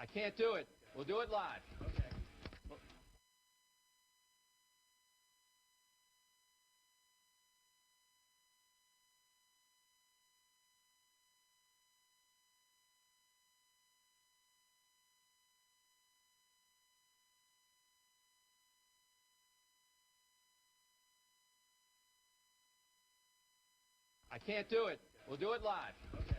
I can't do it. We'll do it live. Okay. I can't do it. We'll do it live. Okay.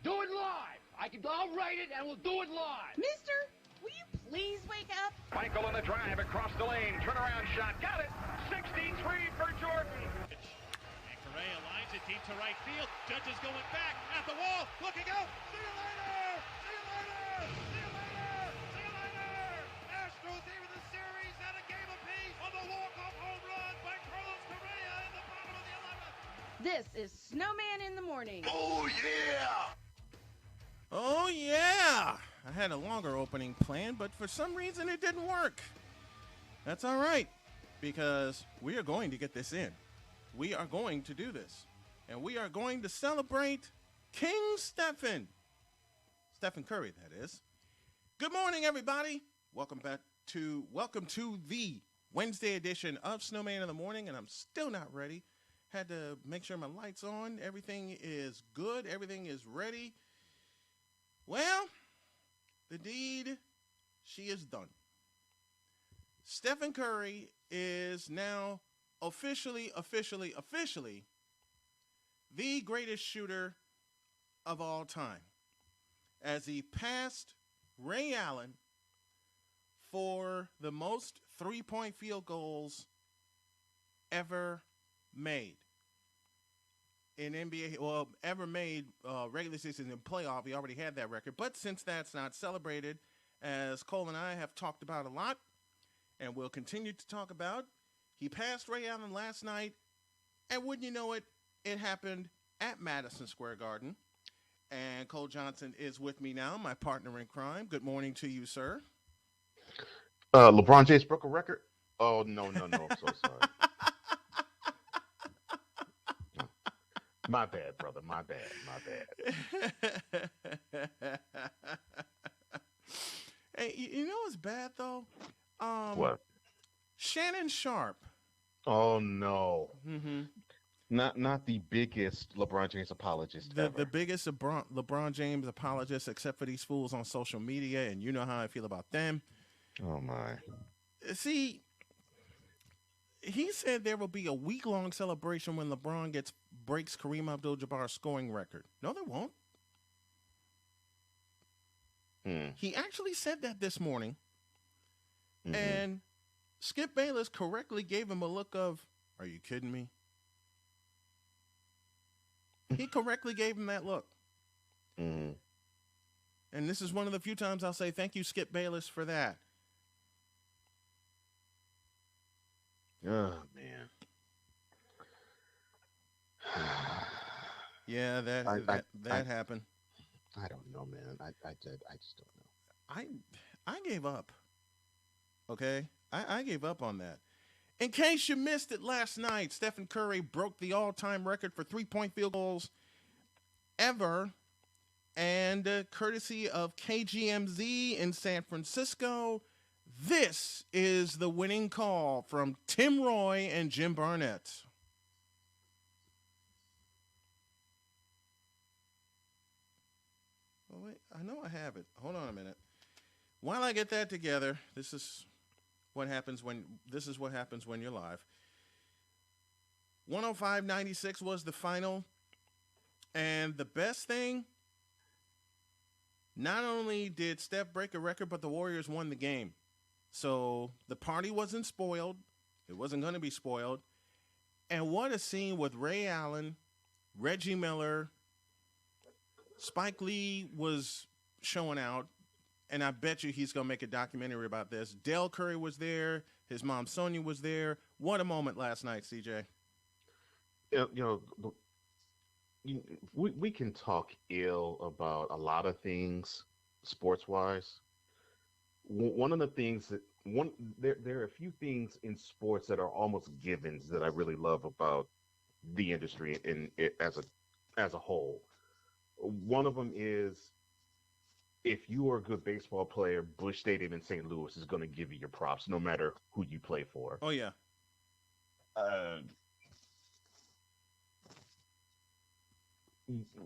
Do it live. I'll write it and we'll do it live. Mister, will you please wake up? Michael on the drive across the lane. Turnaround shot. Got it. 63 for Jordan. And Correa lines it deep to right field. Judge is going back at the wall. Looking out. See you later. See you later. See you later. See you later. Astros even the series at a game apiece on the walk-off home run by Carlos Correa in the bottom of the 11th. This is Snowman in the Morning. Oh, yeah. Oh, yeah. I had a longer opening plan, but for some reason it didn't work. That's all right, because we are going to get this in. We are going to do this. And we are going to celebrate King Stephen. Stephen Curry, that is. Good morning, everybody. Welcome to the Wednesday edition of Snowman in the Morning, and I'm still not ready. Had to make sure my light's on. Everything is good. Everything is ready. Well, the deed, she is done. Stephen Curry is now officially the greatest shooter of all time, as he passed Ray Allen for the most three-point field goals ever made in NBA, well, ever made regular season and playoff. He already had that record. But since that's not celebrated, as Cole and I have talked about a lot, and we'll continue to talk about, he passed Ray Allen last night, and wouldn't you know it, it happened at Madison Square Garden. And Cole Johnson is with me now, my partner in crime. Good morning to you, sir. LeBron James broke a record? Oh, no. I'm so sorry. My bad, brother. My bad. Hey, you know what's bad, though? What? Shannon Sharp. Oh, no. Mm-hmm. Not the biggest LeBron James apologist ever. The biggest LeBron James apologist, except for these fools on social media, and you know how I feel about them. Oh, my. See, he said there will be a week-long celebration when LeBron breaks Kareem Abdul-Jabbar's scoring record. No, there won't. He actually said that this morning, and Skip Bayless correctly gave him a look of, "Are you kidding me?" He correctly gave him that look. And this is one of the few times I'll say thank you, Skip Bayless, for that. Oh, man. Yeah, that happened. I don't know, man. I just don't know. I gave up. Okay? I gave up on that. In case you missed it last night, Stephen Curry broke the all-time record for three-point field goals ever, and courtesy of KGMZ in San Francisco, this is the winning call from Tim Roy and Jim Barnett. Oh, wait, I know I have it. Hold on a minute. While I get that together, this is what happens when you're live. 105-96 was the final. And the best thing, not only did Steph break a record, but the Warriors won the game. So the party wasn't spoiled. It wasn't going to be spoiled. And what a scene with Ray Allen, Reggie Miller, Spike Lee was showing out. And I bet you he's going to make a documentary about this. Dell Curry was there. His mom, Sonia, was there. What a moment last night, CJ. We can talk ill about a lot of things sports-wise. One of the things there are a few things in sports that are almost givens that I really love about the industry in it as a whole. One of them is if you are a good baseball player, Busch Stadium in St. Louis is going to give you your props, no matter who you play for. Oh yeah. Uh,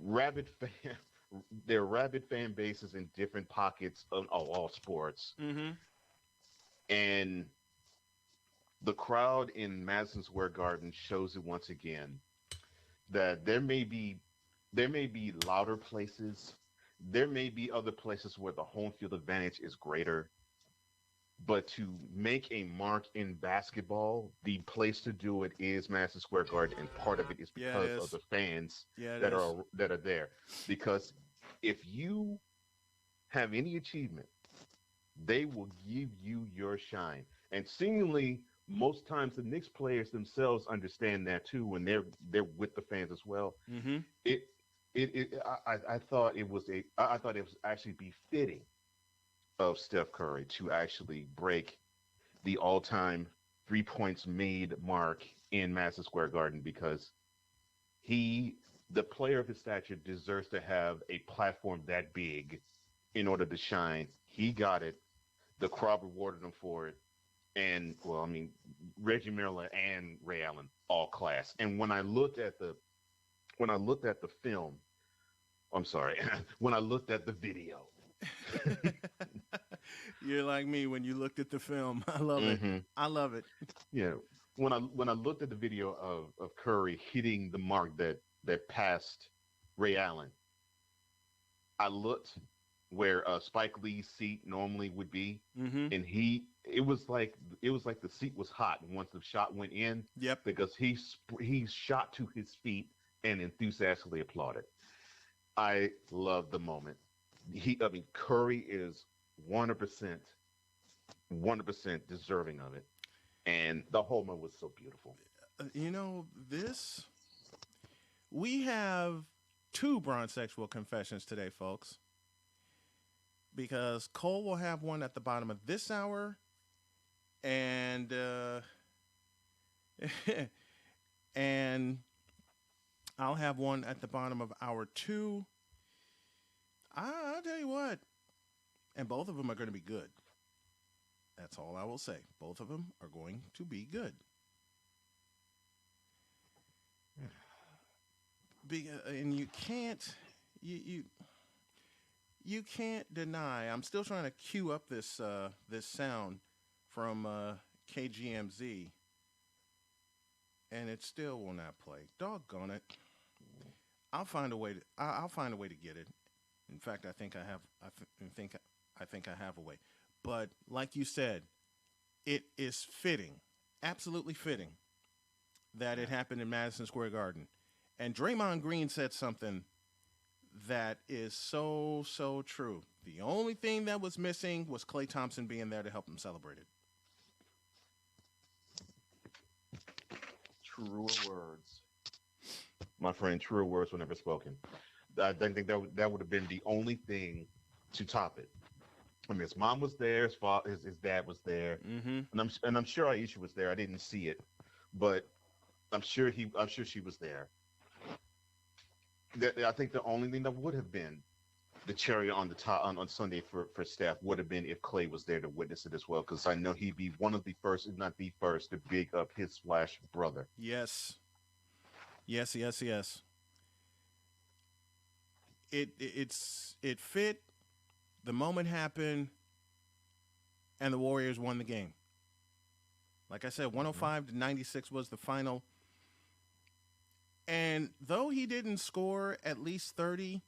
rabid fan, there are rabid fan bases in different pockets of all sports, Mm-hmm. and the crowd in Madison Square Garden shows it once again that there may be louder places, there may be other places where the home field advantage is greater, but to make a mark in basketball, the place to do it is Madison Square Garden, and part of it is Yeah, it because of is. the fans Yeah, it that is. are there. Because if you have any achievement, they will give you your shine. And seemingly, most times the Knicks players themselves understand that too when they're with the fans as well. Mm-hmm. It I thought it was I thought it was actually befitting of Steph Curry to actually break the all-time 3 points made mark in Madison Square Garden, because he, the player of his stature, deserves to have a platform that big in order to shine. He got it. The crowd rewarded him for it. And well, I mean, Reggie Miller and Ray Allen, all class. And when I looked at the film, I'm sorry, when I looked at the video, You're like me when you looked at the film. I love it. hmm I love it. yeah, when I looked at the video of Curry hitting the mark that passed Ray Allen, I looked where Spike Lee's seat normally would be, Mm-hmm. and it was like the seat was hot once the shot went in, Yep. because he shot to his feet and enthusiastically applauded. I love the moment. I mean, Curry is 100%, 100% deserving of it, and the whole moment was so beautiful. This we have two bronzexual confessions today, folks, because Cole will have one at the bottom of this hour, and and I'll have one at the bottom of hour two. I'll tell you what, and both of them are going to be good. That's all I will say. Both of them are going to be good. And you can't deny. I'm still trying to cue up this sound from KGMZ, and it still will not play. Doggone it! I'll find a way to. I'll find a way to get it. In fact, I think I have. I think I have a way. But like you said, it is fitting, absolutely fitting, that it happened in Madison Square Garden. And Draymond Green said something that is so true. The only thing that was missing was Klay Thompson being there to help him celebrate it. Truer words, my friend. Truer words were never spoken. I think that would have been the only thing to top it. I mean, his mom was there, his dad was there, Mm-hmm. and I'm sure Aisha was there. I didn't see it, but I'm sure she was there. I think the only thing that would have been the cherry on the top on Sunday for Steph would have been if Clay was there to witness it as well, because I know he'd be one of the first, if not the first, to big up his Splash brother. Yes. Yes. It fit. The moment happened, and the Warriors won the game. Like I said, 105-96 was the final. And though he didn't score at least 30,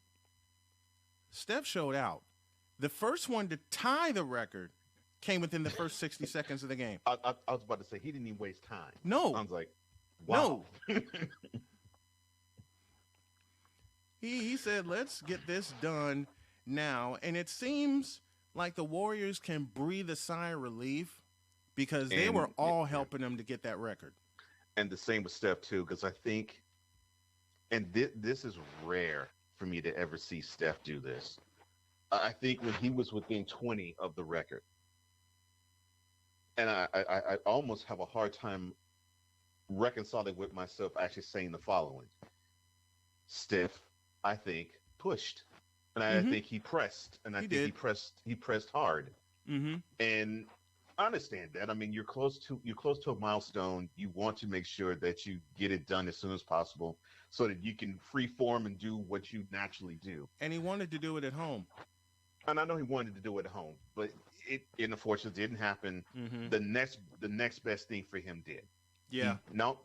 Steph showed out. The first one to tie the record came within the first 60 seconds of the game. I was about to say he didn't even waste time. No. I was like, wow. No. He said, let's get this done now. And it seems like the Warriors can breathe a sigh of relief because they were all helping them to get that record. And the same with Steph, too, because I think, and this is rare for me to ever see Steph do this. I think when he was within 20 of the record, and I almost have a hard time reconciling with myself actually saying the following. Steph, I think, pushed. and I think he pressed, and I He think did. he pressed hard. Mm-hmm. And I understand that. I mean, you're close to a milestone. You want to make sure that you get it done as soon as possible, so that you can free form and do what you naturally do. And he wanted to do it at home. And I know he wanted to do it at home, but it unfortunately didn't happen. Mm-hmm. The next best thing for him did. Yeah.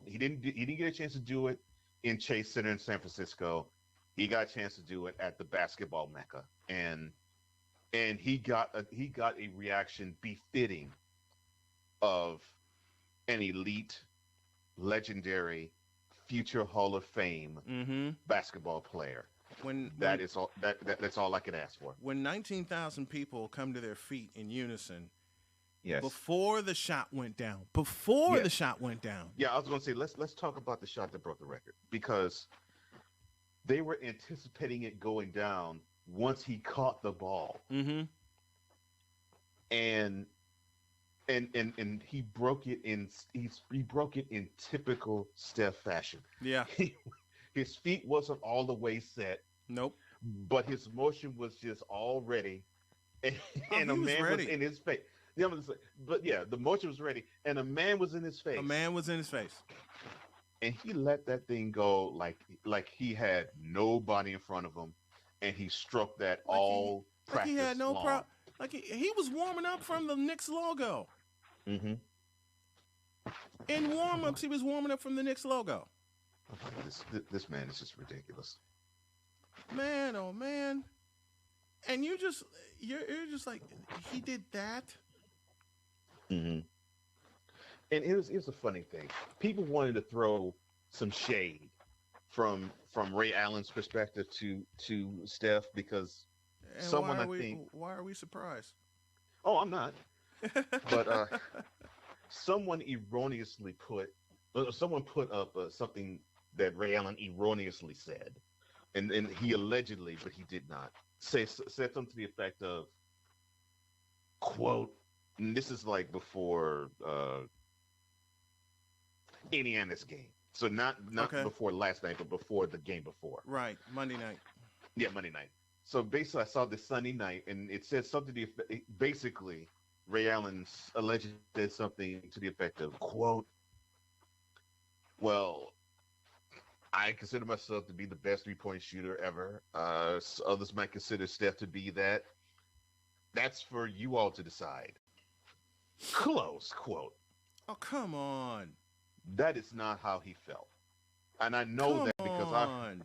He didn't get a chance to do it in Chase Center in San Francisco. He got a chance to do it at the basketball mecca, and he got a reaction befitting of an elite, legendary, future Hall of Fame Mm-hmm. basketball player. When That's all I could ask for. when 19,000 people come to their feet in unison Yes. before the shot went down. Yeah. The shot went down. Yeah, I was going to say let's talk about the shot that broke the record, because they were anticipating it going down once he caught the ball, Mm-hmm. and he broke it in typical Steph fashion. Yeah. His feet wasn't all the way set, Nope. but his motion was just all ready, and, he a was man ready. was in his face. Yeah, but yeah, the motion was ready, and a man was in his face. A man was in his face. And he let that thing go like he had nobody in front of him, and he struck that all Like practice he had no long. problem. Like he was warming up from the Knicks logo. Mm-hmm. In warm-ups, he was warming up from the Knicks logo. This man is just ridiculous. Man, oh man. And you're just like, he did that? Mm-hmm. And here's a funny thing. People wanted to throw some shade from Ray Allen's perspective to Steph, because And someone why are we surprised? Oh, I'm not. But someone put up something that Ray Allen erroneously said, and he allegedly, but he did not, said something to the effect of, quote, and this is like before Indiana's game, so not Okay. before last night, but before the game before. Right, Monday night. Yeah, Monday night. So basically, I saw this Sunday night, and it said something to the basically, Ray Allen allegedly said something to the effect of, quote, well, I consider myself to be the best three-point shooter ever. Others might consider Steph to be that. That's for you all to decide. Close quote. Oh, come on. That is not how he felt. And I know Come that because on.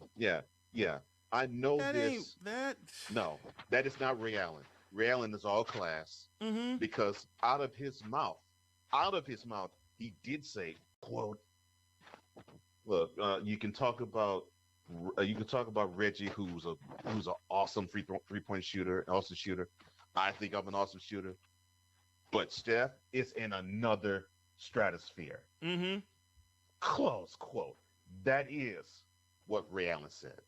I know That this. ain't that. No, that is not Ray Allen. Ray Allen is all class, Mm-hmm. because out of his mouth, he did say, quote, look, you can talk about Reggie, who's an awesome three-point shooter, awesome shooter. I think I'm an awesome shooter, but Steph is in another stratosphere. Mm-hmm. Close quote. That is what Ray Allen said.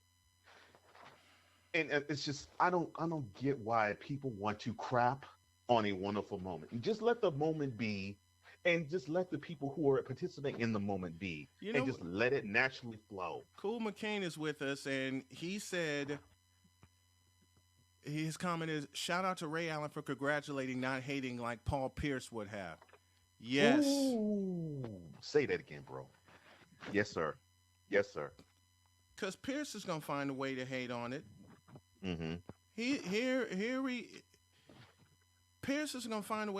And it's just, I don't get why people want to crap on a wonderful moment. You just let the moment be, and just let the people who are participating in the moment be, and just let it naturally flow. Cool McCain is with us, and he said, his comment is, shout out to Ray Allen for congratulating, not hating like Paul Pierce would have. Yes. Ooh. Say that again, bro. Yes, sir. Yes, sir. Because Pierce is going to find a way to hate on it. Mm-hmm. Pierce is going to find a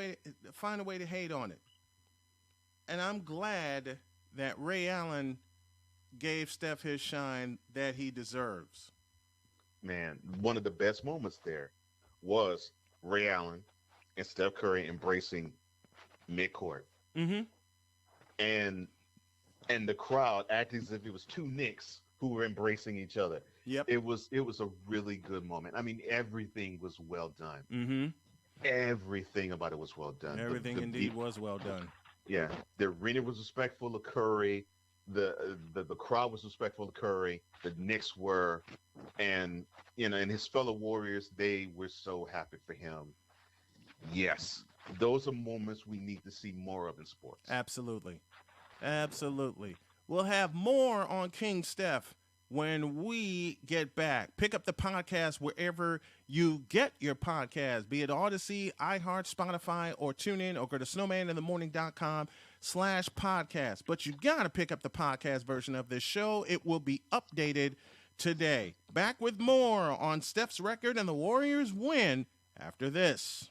way to hate on it. And I'm glad that Ray Allen gave Steph his shine that he deserves. Man, one of the best moments there was Ray Allen and Steph Curry embracing midcourt. Mm-hmm. And the crowd acting as if it was two Knicks who were embracing each other. Yep. It was a really good moment. I mean, everything was well done. Mm-hmm. Everything about it was well done. Everything indeed was well done. Yeah, the arena was respectful of Curry. The crowd was respectful of Curry. The Knicks were, and and his fellow Warriors, they were so happy for him. Yes, those are moments we need to see more of in sports. Absolutely. We'll have more on King Steph when we get back. Pick up the podcast wherever you get your podcast, be it Odyssey, iHeart, Spotify, or TuneIn, or go to snowmaninthemorning.com/podcast. But you got to pick up the podcast version of this show. It will be updated today. Back with more on Steph's record and the Warriors win after this.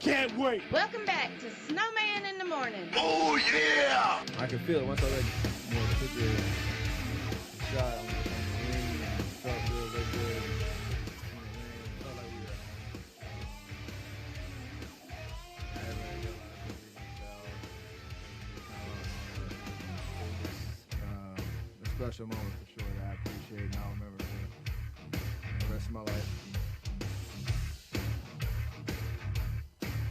Can't wait. Welcome back to Snowman in the Morning. Oh, yeah. I can feel it once I took the shot on the ring and it felt good, looked good. Felt like we were I had really realized it was a special moment for sure that I appreciate and I'll remember for the rest of my life.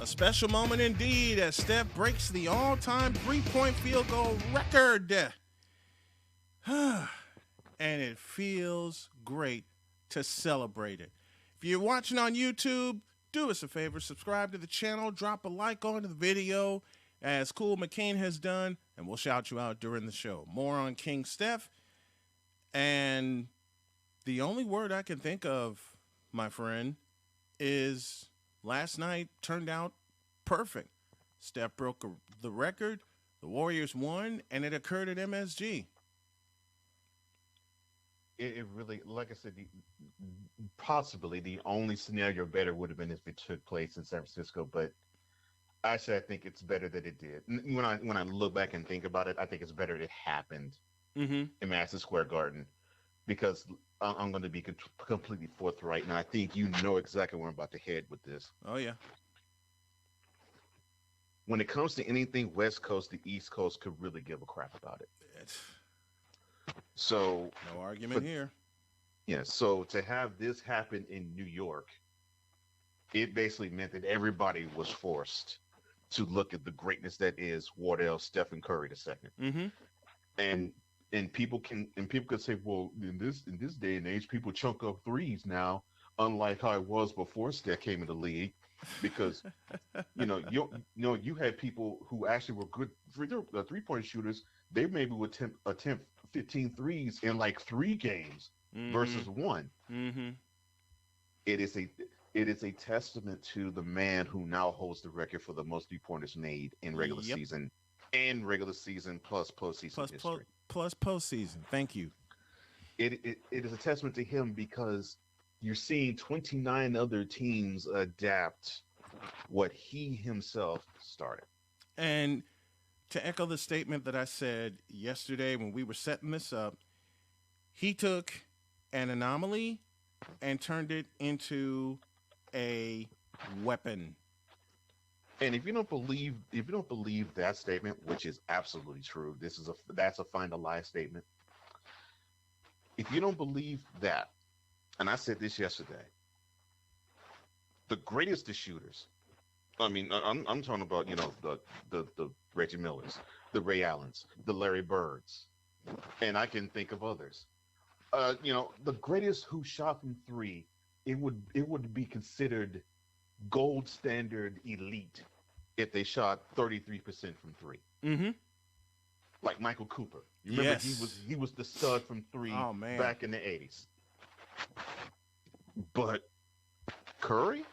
A special moment indeed as Steph breaks the all-time three-point field goal record. And it feels great to celebrate it. If you're watching on YouTube, do us a favor, subscribe to the channel, drop a like on the video, as Cool McCain has done, and we'll shout you out during the show. More on King Steph. And the only word I can think of, my friend, is last night turned out perfect. Steph broke the record, the Warriors won, and it occurred at MSG. It really, like I said, possibly the only scenario better would have been if it took place in San Francisco, but actually I think it's better that it did. When I look back and think about it, I think it's better it happened in Madison Square Garden, because I'm going to be completely forthright, and I think you know exactly where I'm about to head with this. Oh, yeah. When it comes to anything West Coast, the East Coast could really give a crap about it. So no argument here. Yeah, so to have this happen in New York, it basically meant that everybody was forced to look at the greatness that is Wardell, Stephen Curry II. And people can say, well, in this day and age, people chunk up threes now, unlike how it was before Steph came in the league, because you had people who actually were good three-point shooters. They maybe would attempt 15 threes in like 3 games versus 1. It is a testament to the man who now holds the record for the most three-pointers made in regular season and regular season plus postseason history. Plus postseason. Thank you. It is a testament to him, because you're seeing 29 other teams adapt what he himself started. And to echo the statement that I said yesterday when we were setting this up, he took an anomaly and turned it into a weapon. And if you don't believe that statement, which is absolutely true, that's a find a lie statement. If you don't believe that, and I said this yesterday, the greatest of shooters, I mean, I'm talking about, the Reggie Millers, the Ray Allens, the Larry Birds, and I can think of others. The greatest who shot from 3, it would be considered gold standard elite if they shot 33% from 3. Like Michael Cooper. You remember he was the stud from 3 back in the 80s. But Curry,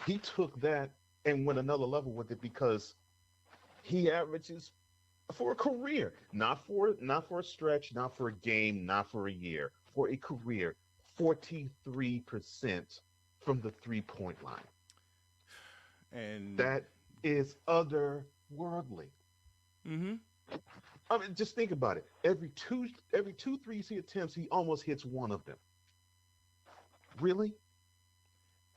he took that and went another level with it, because he averages for a career, not for a stretch, not for a game, not for a year, for a career, 43% from the 3-point line. And that is otherworldly. I mean, just think about it. Every two threes he attempts, he almost hits one of them. Really?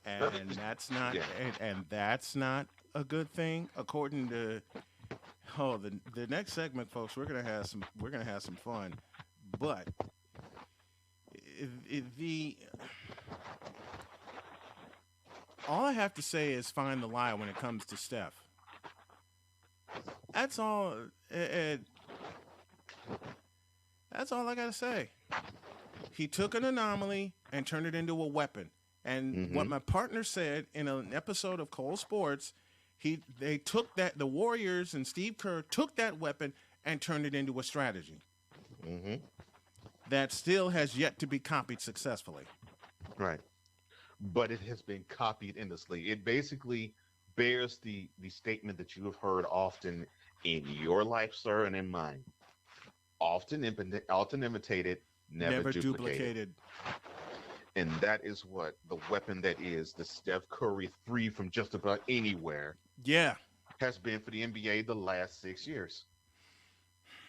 And that's not and that's not a good thing, according to the next segment, folks. We're gonna have some fun, but all I have to say is find the lie when it comes to Steph. That's all. That's all I gotta say. He took an anomaly and turned it into a weapon. And what my partner said in an episode of Cole Sports, they took that, the Warriors and Steve Kerr took that weapon and turned it into a strategy. That still has yet to be copied successfully. Right. But it has been copied endlessly. It basically bears the statement that you have heard often in your life, sir, and in mine. Often imitated, never duplicated. And that is what the weapon that is the Steph Curry 3 from just about anywhere has been for the NBA the last 6 years.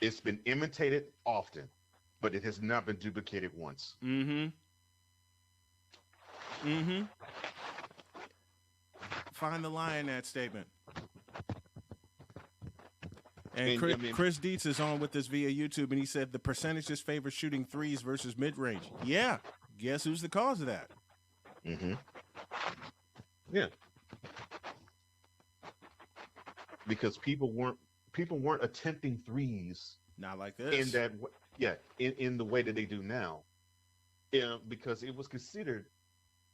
It's been imitated often, but it has not been duplicated once. Find the lie in that statement. And Chris Dietz is on with us via YouTube, and he said the percentages favor shooting threes versus mid-range. Yeah. Guess who's the cause of that? Yeah. because people weren't attempting threes Not like in this. that in the way that they do now. Yeah, because it was considered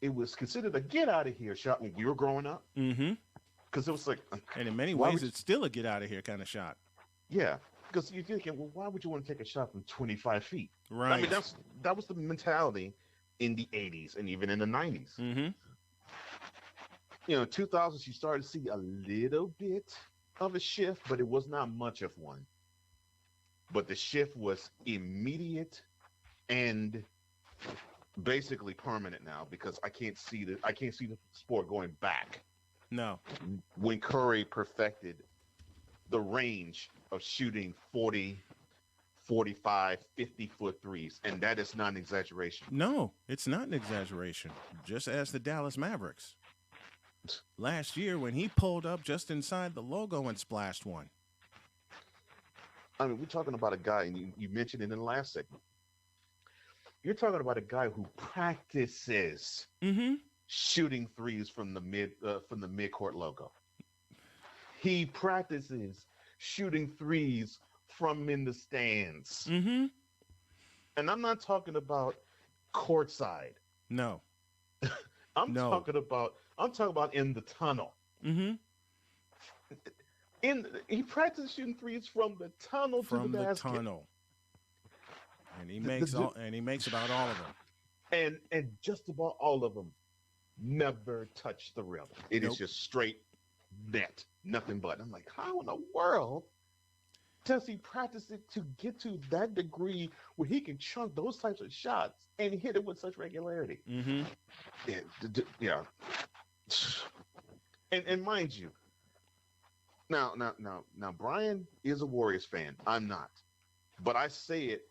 a get out of here shot when we were growing up. Mm-hmm. Because it was like, And in many why ways, would you- it's still a get out of here kind of shot. yeah, because you're thinking, well, why would you want to take a shot from 25 feet? Right. I mean, that was the mentality in the 80s and even in the 90s. Mm-hmm. 2000s, you started to see a little bit of a shift, but it was not much of one. But the shift was immediate and basically permanent now, because I can't see the sport going back No. when Curry perfected the range of shooting 40, 45, 50-foot threes, and that is not an exaggeration. No, it's not an exaggeration. Just as the Dallas Mavericks. Last year when he pulled up just inside the logo and splashed one. I mean, we're talking about a guy, and you mentioned it in the last segment. You're talking about a guy who practices Mm-hmm. shooting threes from the midcourt logo. He practices shooting threes from in the stands, Mm-hmm. and I'm not talking about courtside. No. I'm No. talking about in the tunnel. Mm-hmm. He practices shooting threes from the tunnel From to the the basket. tunnel. And he makes about all of them. And just about all of them never touch the rim. It Nope. is just straight net, nothing but. I'm like, how in the world does he practice it to get to that degree where he can chunk those types of shots and hit it with such regularity? Mm-hmm. Yeah. And mind you, now, Brian is a Warriors fan. I'm not, but I say it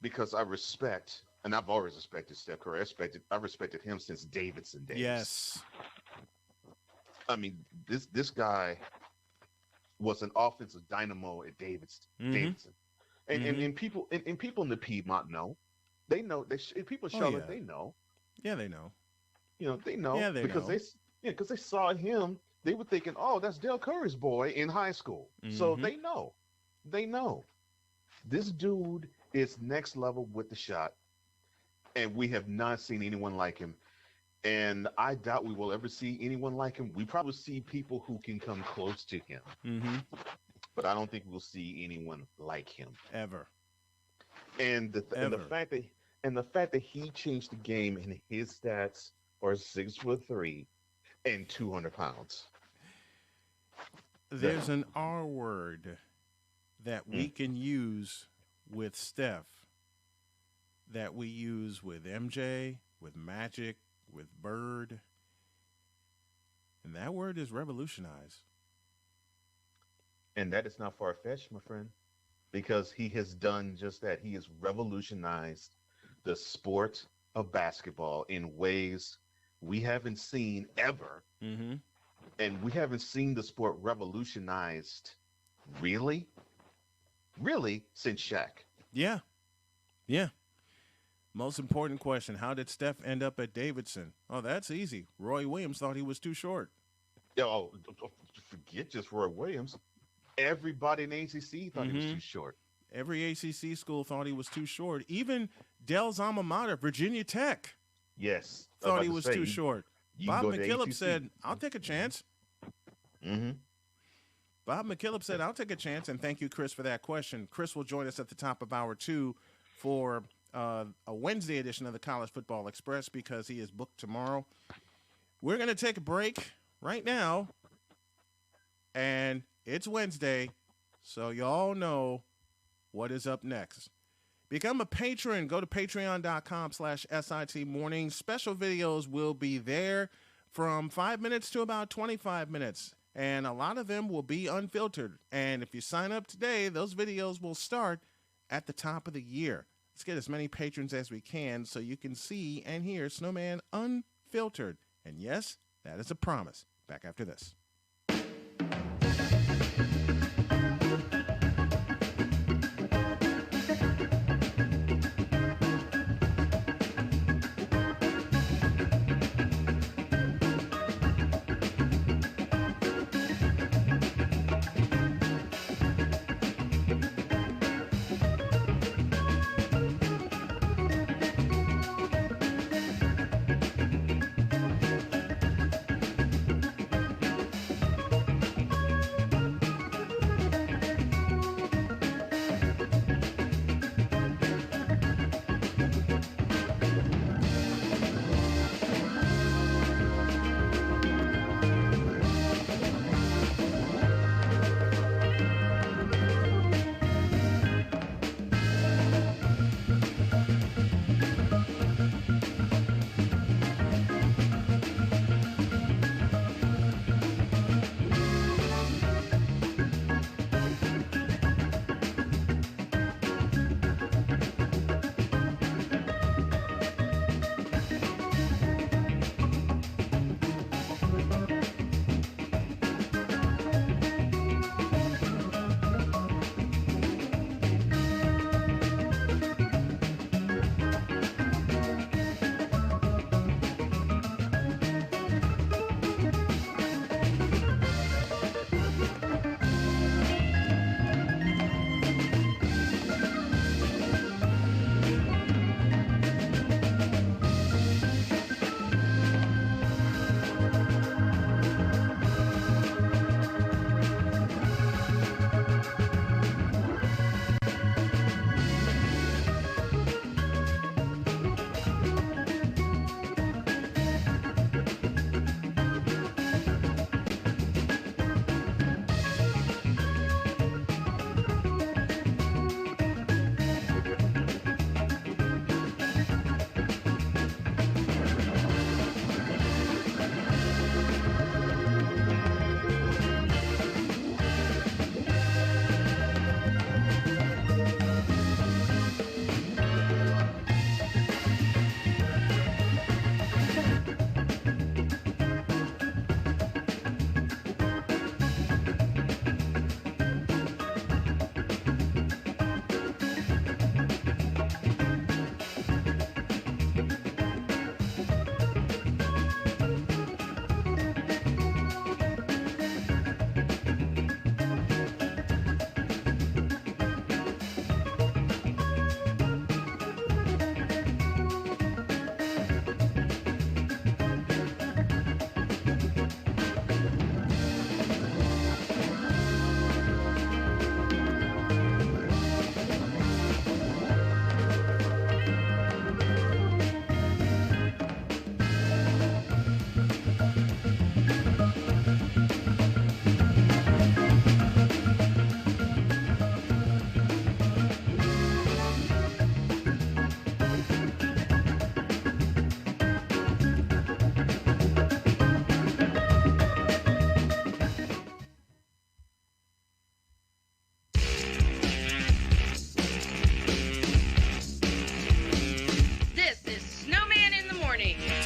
because I respect, and I've always respected Steph Curry. I've respected him since Davidson days. Yes. I mean, this guy was an offensive dynamo at Davidson. Mhm. And people in the Piedmont know. They know. People in Charlotte, yeah. they know. Yeah, they know. They know. Yeah, they because know. because they saw him. They were thinking, oh, that's Del Curry's boy in high school. So Mhm. they know. They know. This dude is next level with the shot, and we have not seen anyone like him. And I doubt we will ever see anyone like him. We probably see people who can come close to him, Mm-hmm. but I don't think we'll see anyone like him. Ever. And the Ever. fact that he changed the game and his stats are 6'3" and 200 pounds. There's an R word that we can use with Steph that we use with MJ, with Magic, with Bird. And that word is revolutionize. And that is not far-fetched, my friend, because he has done just that. He has revolutionized the sport of basketball in ways we haven't seen ever. Mm-hmm. And we haven't seen the sport revolutionized really since Shaq. Yeah. Yeah. Most important question, how did Steph end up at Davidson? Oh, that's easy. Roy Williams thought he was too short. Oh, forget just Roy Williams. Everybody in the ACC thought he was too short. Every ACC school thought he was too short. Even Dell's alma mater, Virginia Tech, Yes. thought he was too short. You Bob go to McKillop ACC. said, I'll take a chance. Mm-hmm. Bob McKillop said, I'll take a chance. And thank you, Chris, for that question. Chris will join us at the top of hour 2 for a Wednesday edition of the College Football Express because he is booked tomorrow. We're going to take a break right now. And it's Wednesday, so y'all know what is up next. Become a patron. Go to patreon.com/SIT morning. Special videos will be there from 5 minutes to about 25 minutes. And a lot of them will be unfiltered. And if you sign up today, those videos will start at the top of the year. Let's get as many patrons as we can so you can see and hear Snowman unfiltered. And yes, that is a promise. Back after this.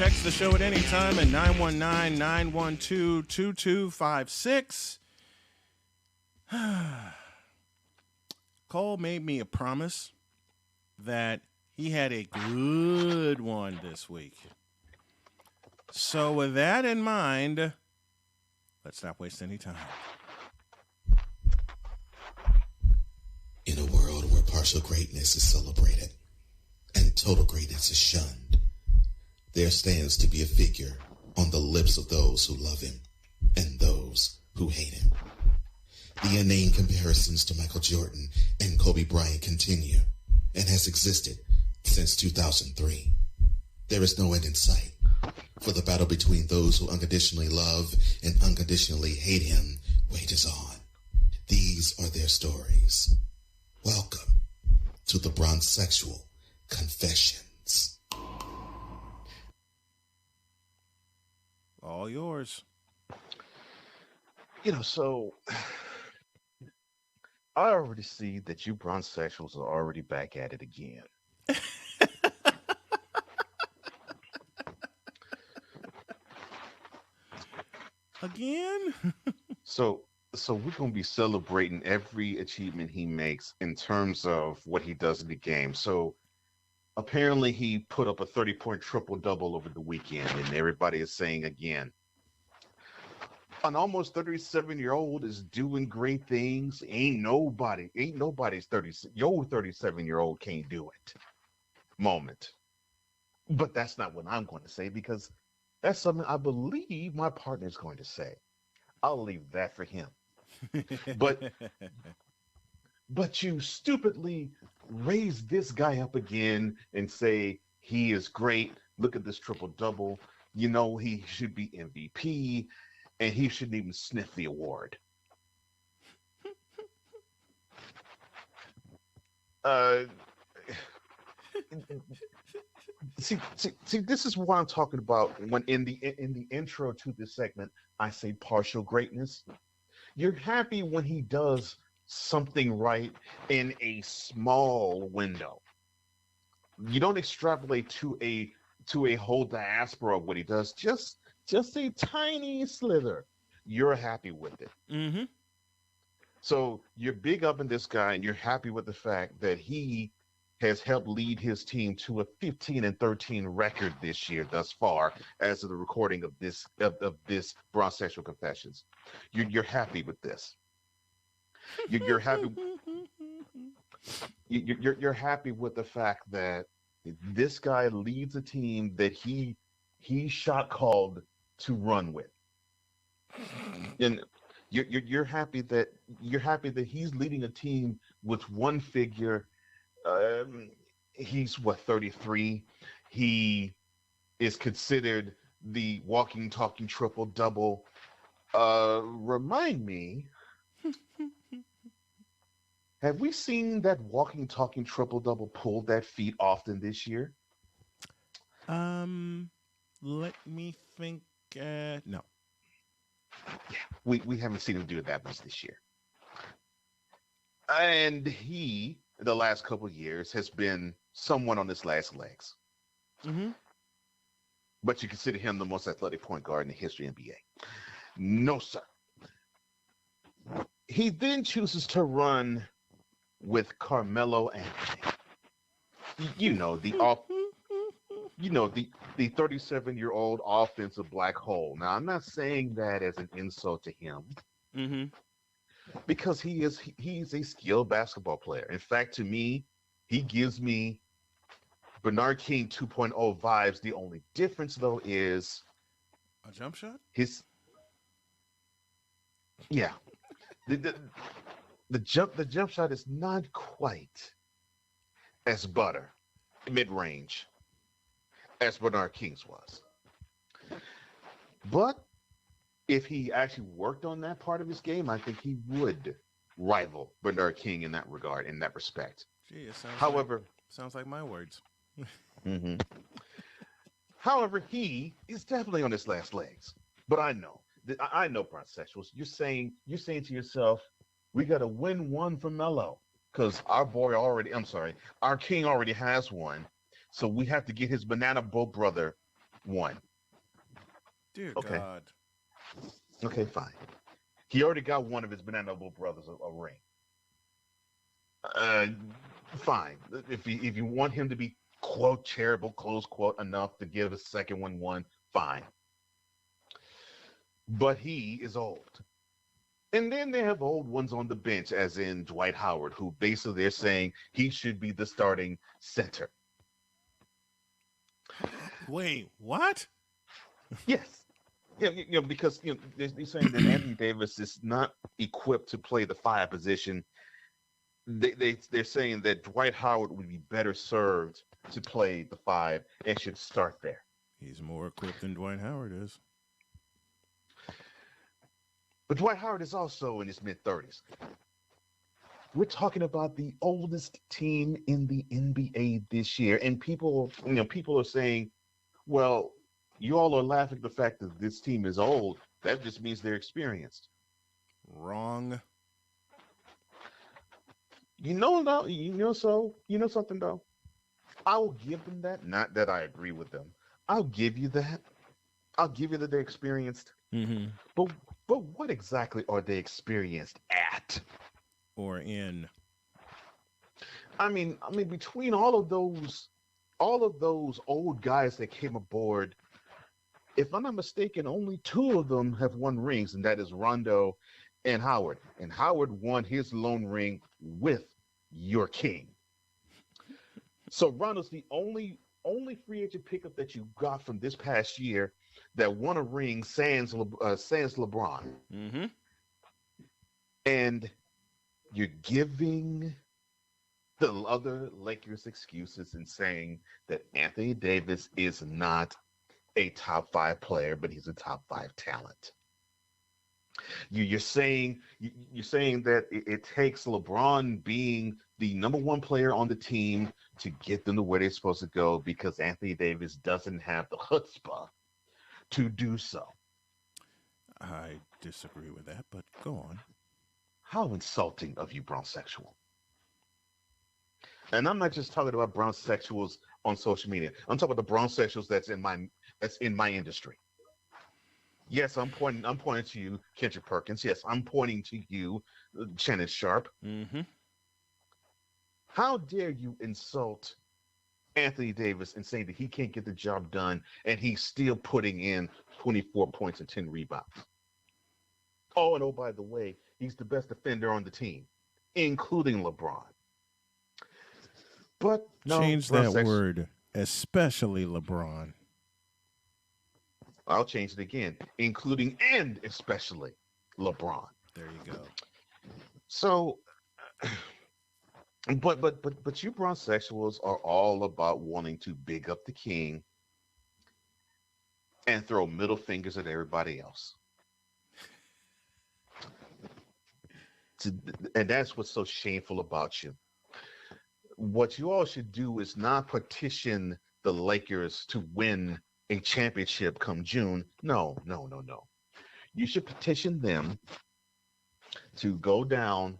text the show at any time at 919-912-2256. Cole made me a promise that he had a good one this week. So with that in mind, let's not waste any time. In a world where partial greatness is celebrated and total greatness is shunned, there stands to be a figure on the lips of those who love him and those who hate him. The inane comparisons to Michael Jordan and Kobe Bryant continue and has existed since 2003. There is no end in sight, for the battle between those who unconditionally love and unconditionally hate him wages on. These are their stories. Welcome to the Bronzexual Confessions. All yours. So I already see that you bronzesexuals are already back at it again. Again? So we're gonna be celebrating every achievement he makes in terms of what he does in the game. So apparently he put up a 30-point triple-double over the weekend, and everybody is saying again, an almost 37-year-old is doing great things. Ain't nobody's 37-year-old can't do it moment. But that's not what I'm going to say, because that's something I believe my partner is going to say. I'll leave that for him. But you stupidly raise this guy up again and say he is great. Look at this triple-double. He should be MVP. And he shouldn't even sniff the award. See, this is what I'm talking about when in the intro to this segment, I say partial greatness. You're happy when he does something right in a small window. You don't extrapolate to a whole diaspora of what he does. Just a tiny slither. You're happy with it. Mm-hmm. So you're big up in this guy, and you're happy with the fact that he has helped lead his team to a 15-13 record this year thus far, as of the recording of this Bronzexual Confessions. You're happy with this. You're happy. You're happy with the fact that this guy leads a team that he shot called to run with, and you're happy that he's leading a team with one figure. He's 33. He is considered the walking, talking triple double. Remind me, have we seen that walking, talking triple double pull that feat often this year? Let me think. No. Yeah, we haven't seen him do it that much this year. And he, the last couple of years, has been someone on his last legs. Mm-hmm. But you consider him the most athletic point guard in the history of NBA. No, sir. He then chooses to run with Carmelo Anthony. The 37-year-old offensive black hole. Now, I'm not saying that as an insult to him, Mm-hmm. because he's a skilled basketball player. In fact, to me, he gives me Bernard King 2.0 vibes. The only difference, though, is A jump shot? The jump shot is not quite as mid-range as Bernard King's was. But if he actually worked on that part of his game, I think he would rival Bernard King in that regard, in that respect. Gee, sounds like my words. Mm-hmm. However, he is definitely on his last legs. But I know Bronzexuals. You're saying to yourself, we got to win one for Melo, because our King already has one. So we have to get his banana boat brother One. Dear Okay. God. Okay, fine. He already got one of his Banana Boat brothers a ring. Fine. If you want him to be quote charitable, close quote, enough to give a second one, fine. But he is old. And then they have old ones on the bench, as in Dwight Howard, who basically they're saying he should be the starting center. Wait, what? Yes. Yeah, because they're saying that Anthony Davis is not equipped to play the 5 position. They're saying that Dwight Howard would be better served to play the 5 and should start there. He's more equipped than Dwight Howard is. But Dwight Howard is also in his mid-30s. We're talking about the oldest team in the NBA this year, and people are saying, "Well, you all are laughing at the fact that this team is old. That just means they're experienced." Wrong. Something though. I will give them that. Not that I agree with them. I'll give you that. I'll give you that they're experienced. Mm-hmm. But what exactly are they experienced at? Or in? I mean, between all of those old guys that came aboard, if I'm not mistaken, only 2 of them have won rings, and that is Rondo and Howard. And Howard won his lone ring with your king. So Rondo's the only free agent pickup that you got from this past year that won a ring sans LeBron. Mm-hmm. And you're giving the other Lakers excuses and saying that Anthony Davis is not a top 5 player, but he's a top 5 talent. You're saying that it takes LeBron being the number 1 player on the team to get them to where they're supposed to go because Anthony Davis doesn't have the chutzpah to do so. I disagree with that, but go on. How insulting of you, brownsexual. And I'm not just talking about brownsexuals on social media. I'm talking about the brownsexuals that's in my industry. Yes, I'm pointing to you, Kendrick Perkins. Yes, I'm pointing to you, Shannon Sharp. Mm-hmm. How dare you insult Anthony Davis and saying that he can't get the job done and he's still putting in 24 points and 10 rebounds? Oh, and by the way, he's the best defender on the team, including LeBron. But no, change that word, especially LeBron. I'll change it again, including and especially LeBron. There you go. So, but you brownsexuals are all about wanting to big up the king and throw middle fingers at everybody else. And that's what's so shameful about you. What you all should do is not petition the Lakers to win a championship come June. No. You should petition them to go down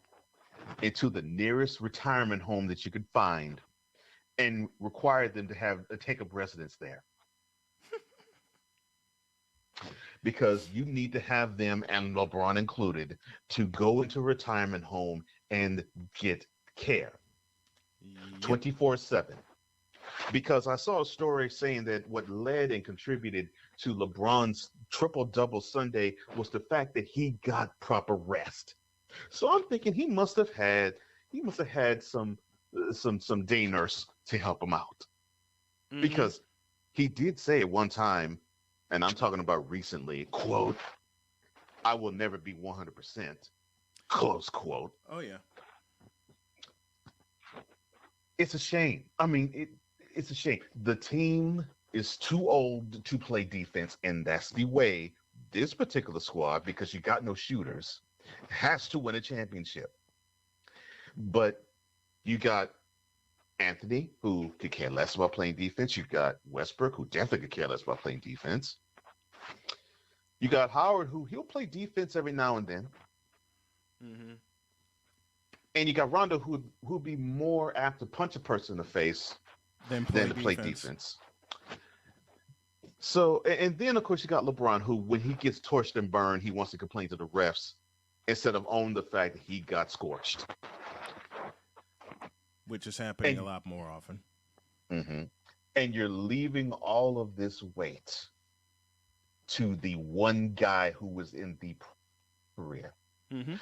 into the nearest retirement home that you could find and require them to take up residence there. Because you need to have them, and LeBron included, to go into a retirement home and get care 24/7. Because I saw a story saying that what led and contributed to LeBron's triple-double Sunday was the fact that he got proper rest. So I'm thinking he must have had some day nurse to help him out. Mm-hmm. Because he did say at one time, and I'm talking about recently, quote, "I will never be 100%," close quote. Oh, yeah. It's a shame. I mean, it's a shame. The team is too old to play defense, and that's the way this particular squad, because you got no shooters, has to win a championship. But you got Anthony, who could care less about playing defense. You've got Westbrook, who definitely could care less about playing defense. You got Howard, who he'll play defense every now and then. Mm-hmm. And you got Rondo, who'd be more apt to punch a person in the face than to play defense. So, and then of course you got LeBron, who when he gets torched and burned, he wants to complain to the refs instead of own the fact that he got scorched. Which is happening a And lot more often. mhm. And you're leaving all of this weight to the one guy who was in the career, Mm-hmm.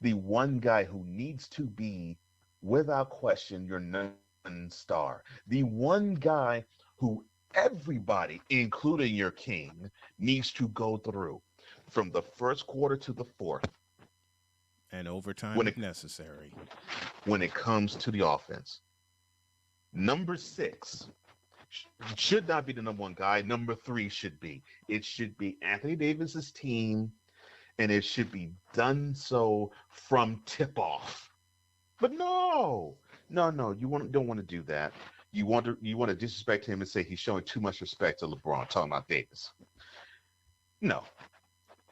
the one guy who needs to be, without question, your non-star, the one guy who everybody, including your king, needs to go through from the first quarter to the fourth And overtime when if it necessary. when it comes to the offense. Number 6 should not be the number one guy. Number 3 should be. It should be Anthony Davis's team, and it should be done so from tip off. But no, no, no. Don't want to do that. You want to disrespect him and say he's showing too much respect to LeBron. Talking about Davis. No,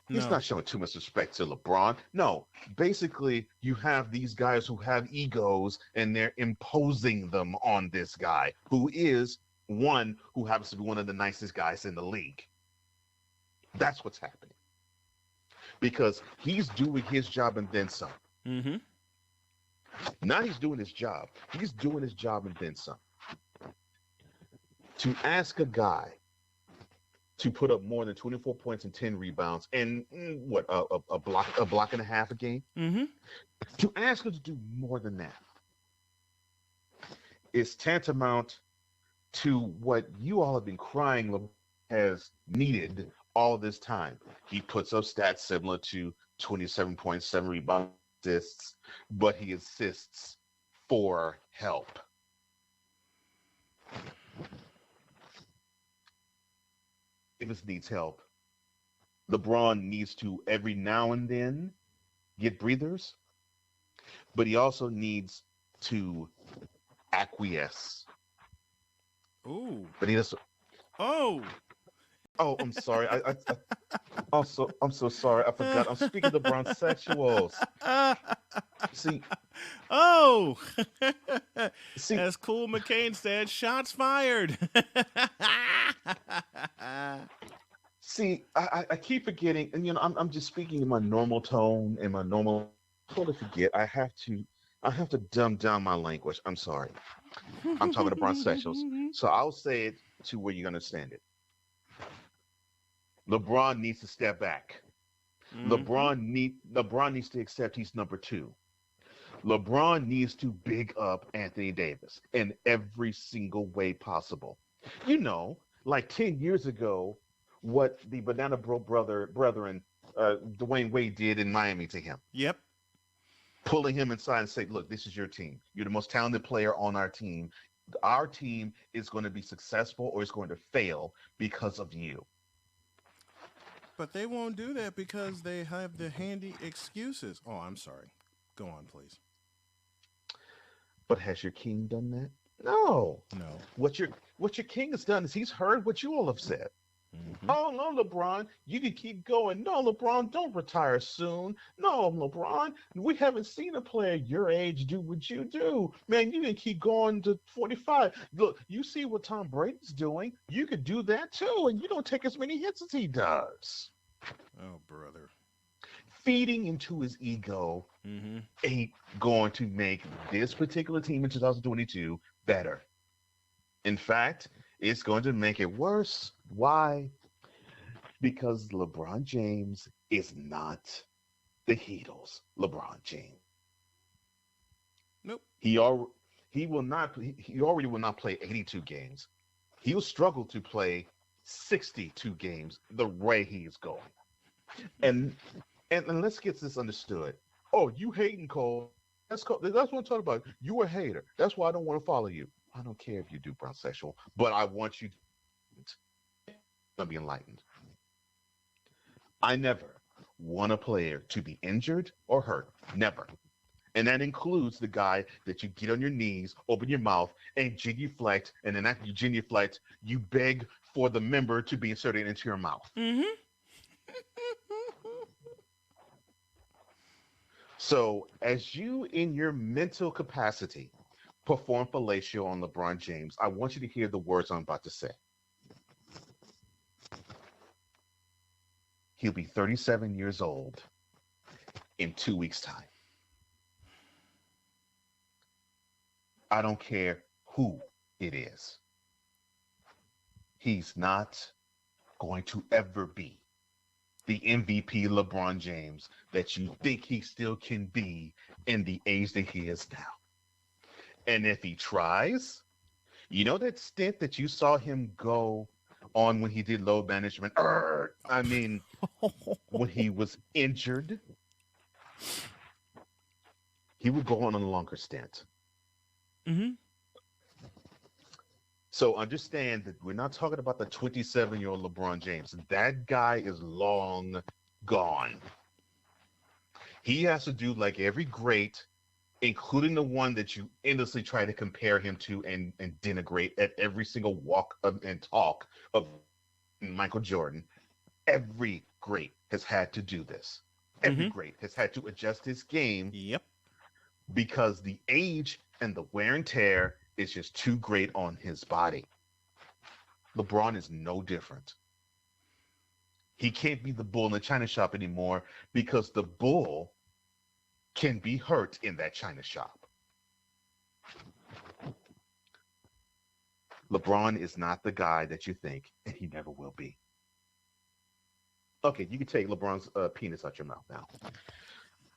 he's No. not showing too much respect to LeBron. No, basically, you have these guys who have egos and they're imposing them on this guy who is one who happens to be one of the nicest guys in the league. That's what's happening because he's doing his job and then some. Mm-hmm. Now he's doing his job. He's doing his job and then some. To ask a guy to put up more than 24 points and 10 rebounds and what a block and a half a game, Mm-hmm. to ask him to do more than that is tantamount to what you all have been crying has needed all this time. He puts up stats similar to 27.7 rebounds, assists, but he assists for help. Davis needs help. LeBron needs to every now and then get breathers, but he also needs to acquiesce. Ooh. But he doesn't. Oh. Oh, I'm sorry. I'm so sorry. I forgot. I'm speaking to bronsexuals. See, Oh. see, As Cool McCain said, shots fired. see. I keep forgetting, and I'm just speaking in my normal tone, in my normal. I totally forget. I have to dumb down my language. I'm sorry. I'm talking to bronsexuals, so I'll say it to where you understand it. LeBron needs to step back. Mhm. LeBron needs to accept he's number 2. LeBron needs to big up Anthony Davis in every single way possible. Like 10 years ago, what the Banana Brethren, Dwayne Wade did in Miami to him, Yep. pulling him inside and say, "Look, this is your team. You're the most talented player on our team. Our team is going to be successful or it's going to fail because of you." But they won't do that because they have the handy excuses. Oh, I'm sorry. Go on, please. But has your king done that? No. No. What your king has done is he's heard what you all have said. Mhm. Oh no, LeBron, you can keep going. No, LeBron, don't retire soon. No, LeBron, we haven't seen a player your age do what you do. Man, you can keep going to 45. Look, you see what Tom Brady's doing. You could do that too, and you don't take as many hits as he does. Oh, brother. Feeding into his ego Mm-hmm. ain't going to make this particular team in 2022 better. In fact, it's going to make it worse. Why? Because LeBron James is not the Heatles. LeBron James. Nope. He will not. He already will not play 82 games. He will struggle to play 62 games the way he is going. And let's get this understood. Oh, you hating Cole? That's what I'm talking about. You a hater. That's why I don't want to follow you. I don't care if you do bronsexual, but I want you to be enlightened. I never want a player to be injured or hurt. Never. And that includes the guy that you get on your knees, open your mouth, and genuflect, and then after you genuflect, you beg for the member to be inserted into your mouth. Mm-hmm. So, as you, in your mental capacity, perform fellatio on LeBron James, I want you to hear the words I'm about to say. he'll be 37 years old in 2 weeks' time. I don't care who it is. He's not going to ever be the MVP LeBron James that you think he still can be in the age that he is now. And if he tries, you know that stint that you saw him go on when he did load management? When he was injured, he would go on a longer stint. Mm-hmm. So understand that we're not talking about the 27-year-old LeBron James. That guy is long gone. He has to do like every great, including the one that you endlessly try to compare him to and denigrate at every single walk and talk of Michael Jordan. Every great has had to do this. Every great has had to adjust his game. Yep. Because the age and the wear and tear is just too great on his body. LeBron is no different. He can't be the bull in the china shop anymore because the bull can be hurt in that china shop. LeBron is not the guy that you think, and he never will be. Okay, you can take LeBron's penis out your mouth now.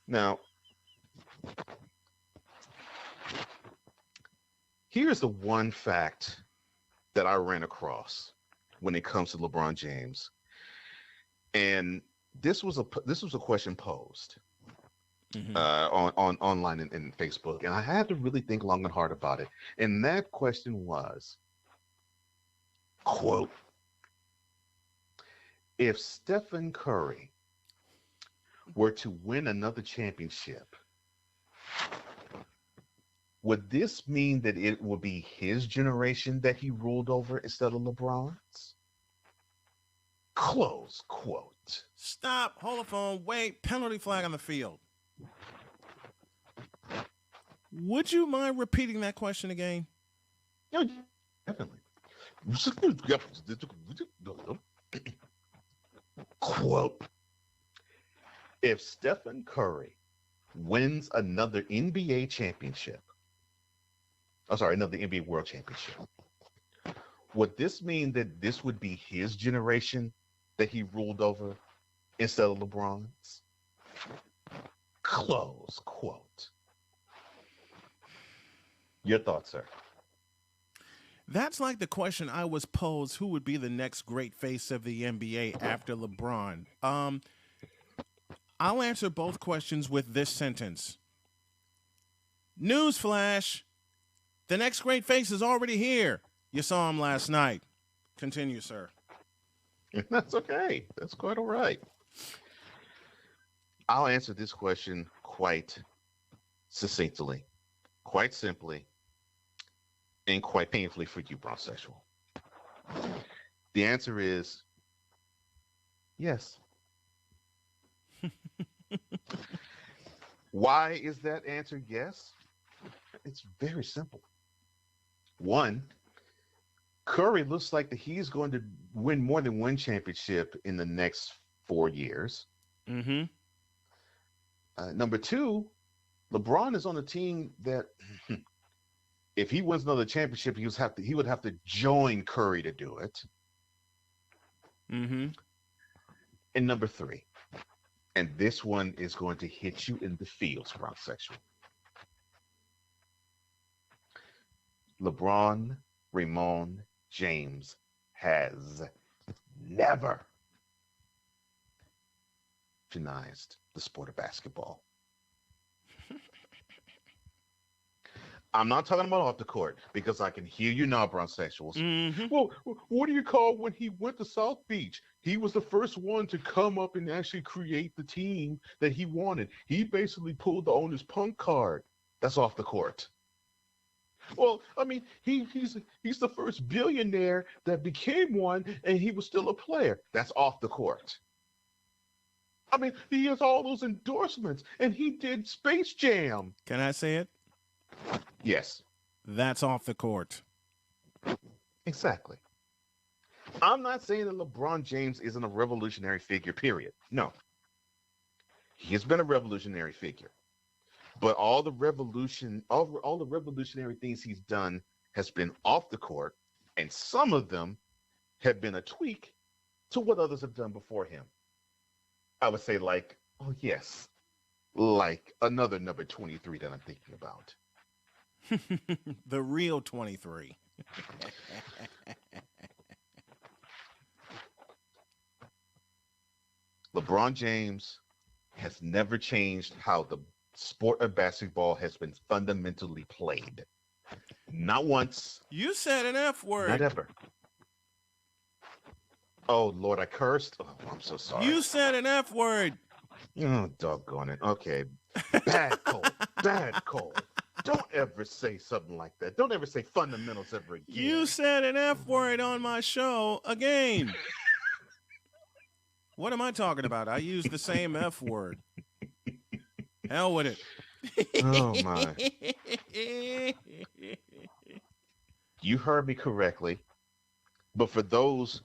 Now, here's the one fact that I ran across when it comes to LeBron James, and this was a question posed on online in Facebook, and I had to really think long and hard about it. And that question was, quote, if Stephen Curry were to win another championship, would this mean that it would be his generation that he ruled over instead of LeBron's? Close quote. Stop. Hold the phone. Wait. Penalty flag on the field. Would you mind repeating that question again? Yeah, definitely. Quote, if Stephen Curry wins another NBA championship, another NBA World Championship, would this mean that this would be his generation that he ruled over instead of LeBron's? Close quote. Your thoughts, sir? That's like the question I was posed, who would be the next great face of the NBA after LeBron? I'll answer both questions with this sentence. Newsflash. The next great face is already here. You saw him last night. Continue, sir. That's okay. That's quite all right. I'll answer this question quite succinctly, quite simply, and quite painfully for you, Bronsexual. The answer is yes. Why is that answer yes? It's very simple. One, Curry looks like that he's going to win more than one championship in the next 4 years. Mm-hmm. Number two, LeBron is on a team that if he wins another championship, he would have to join Curry to do it. Mm-hmm. And number three, and this one is going to hit you in the feels, Bronsexual. LeBron Ramon James has never recognized the sport of basketball. I'm not talking about off the court because I can hear you now, Bronsexuals. Mm-hmm. Well, what do you call when he went to South Beach? He was the first one to come up and actually create the team that he wanted. He basically pulled the owner's punk card. That's off the court. Well, I mean, he's the first billionaire that became one, and he was still a player. That's off the court. I mean, he has all those endorsements, and he did Space Jam. Can I say it? Yes. That's off the court. Exactly. I'm not saying that LeBron James isn't a revolutionary figure, period. No. He has been a revolutionary figure. But all the revolutionary things he's done has been off the court, and some of them have been a tweak to what others have done before him. I would say like another number 23 that I'm thinking about. The real 23. LeBron James has never changed how the sport of basketball has been fundamentally played. Not once. You said an F word. Not ever. Oh, Lord, I cursed? Oh, I'm so sorry. You said an F word. Oh, doggone it. Okay. Bad Cole. Bad Cole. Don't ever say something like that. Don't ever say fundamentals ever again. You said an F word on my show again. What am I talking about? I use the same F word. Hell with it. Oh, my. You heard me correctly. But for those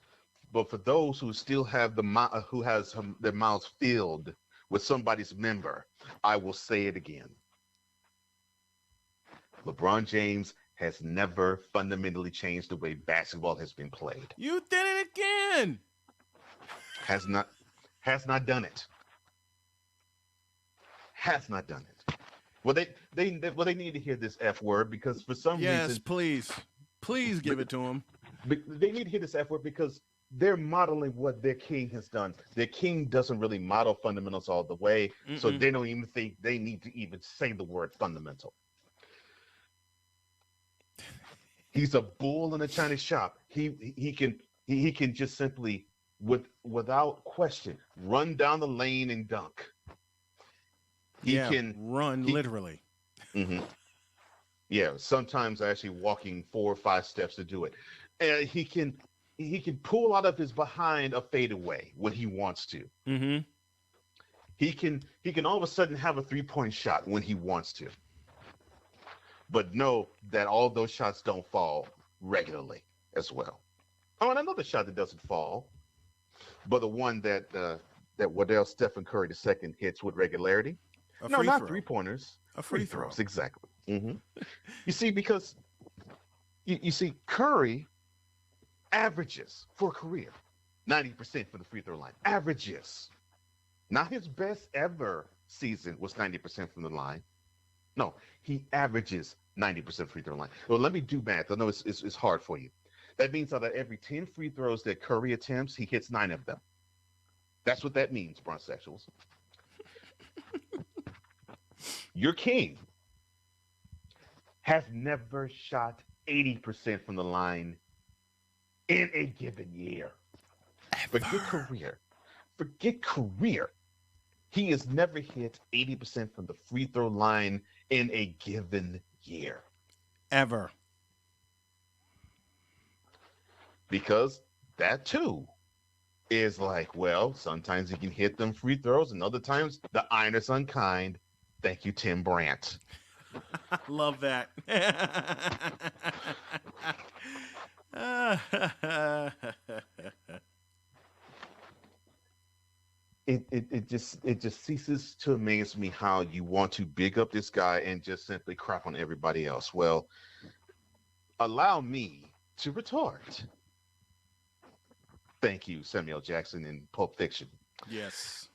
who still have their mouths filled with somebody's member, I will say it again. LeBron James has never fundamentally changed the way basketball has been played. You did it again. Has not done it. Has not done it. Well, they need to hear this F word because for some reason. Yes, please give it to them. They need to hear this F word because they're modeling what their king has done. Their king doesn't really model fundamentals all the way, so they don't even think they need to even say the word fundamental. He's a bull in a China shop. He can just simply without question run down the lane and dunk. He can run literally. Mm-hmm. Yeah, sometimes actually walking 4 or 5 steps to do it. And he can pull out of his behind a fadeaway when he wants to. Mm-hmm. He can all of a sudden have a 3-point shot when he wants to. But know that all those shots don't fall regularly as well. Oh, and another shot that doesn't fall, but the one that Waddell Stephen Curry II hits with regularity. No, not 3-pointers. A free throw. Throws, exactly. Mm-hmm. You see, because you see, Curry averages for a career 90% from the free throw line. Averages. Not his best ever season was 90% from the line. No, he averages 90% free throw line. Well, let me do math. I know it's hard for you. That means that every 10 free throws that Curry attempts, he hits 9 of them. That's what that means, Bronxexuals. Your king has never shot 80% from the line in a given year. Forget career. He has never hit 80% from the free throw line in a given year. Ever. Because that too is like, well, sometimes he can hit them free throws and other times the iron is unkind. Thank you, Tim Brandt. Love that. It just ceases to amaze me how you want to big up this guy and just simply crap on everybody else. Well, allow me to retort. Thank you, Samuel Jackson in Pulp Fiction. Yes.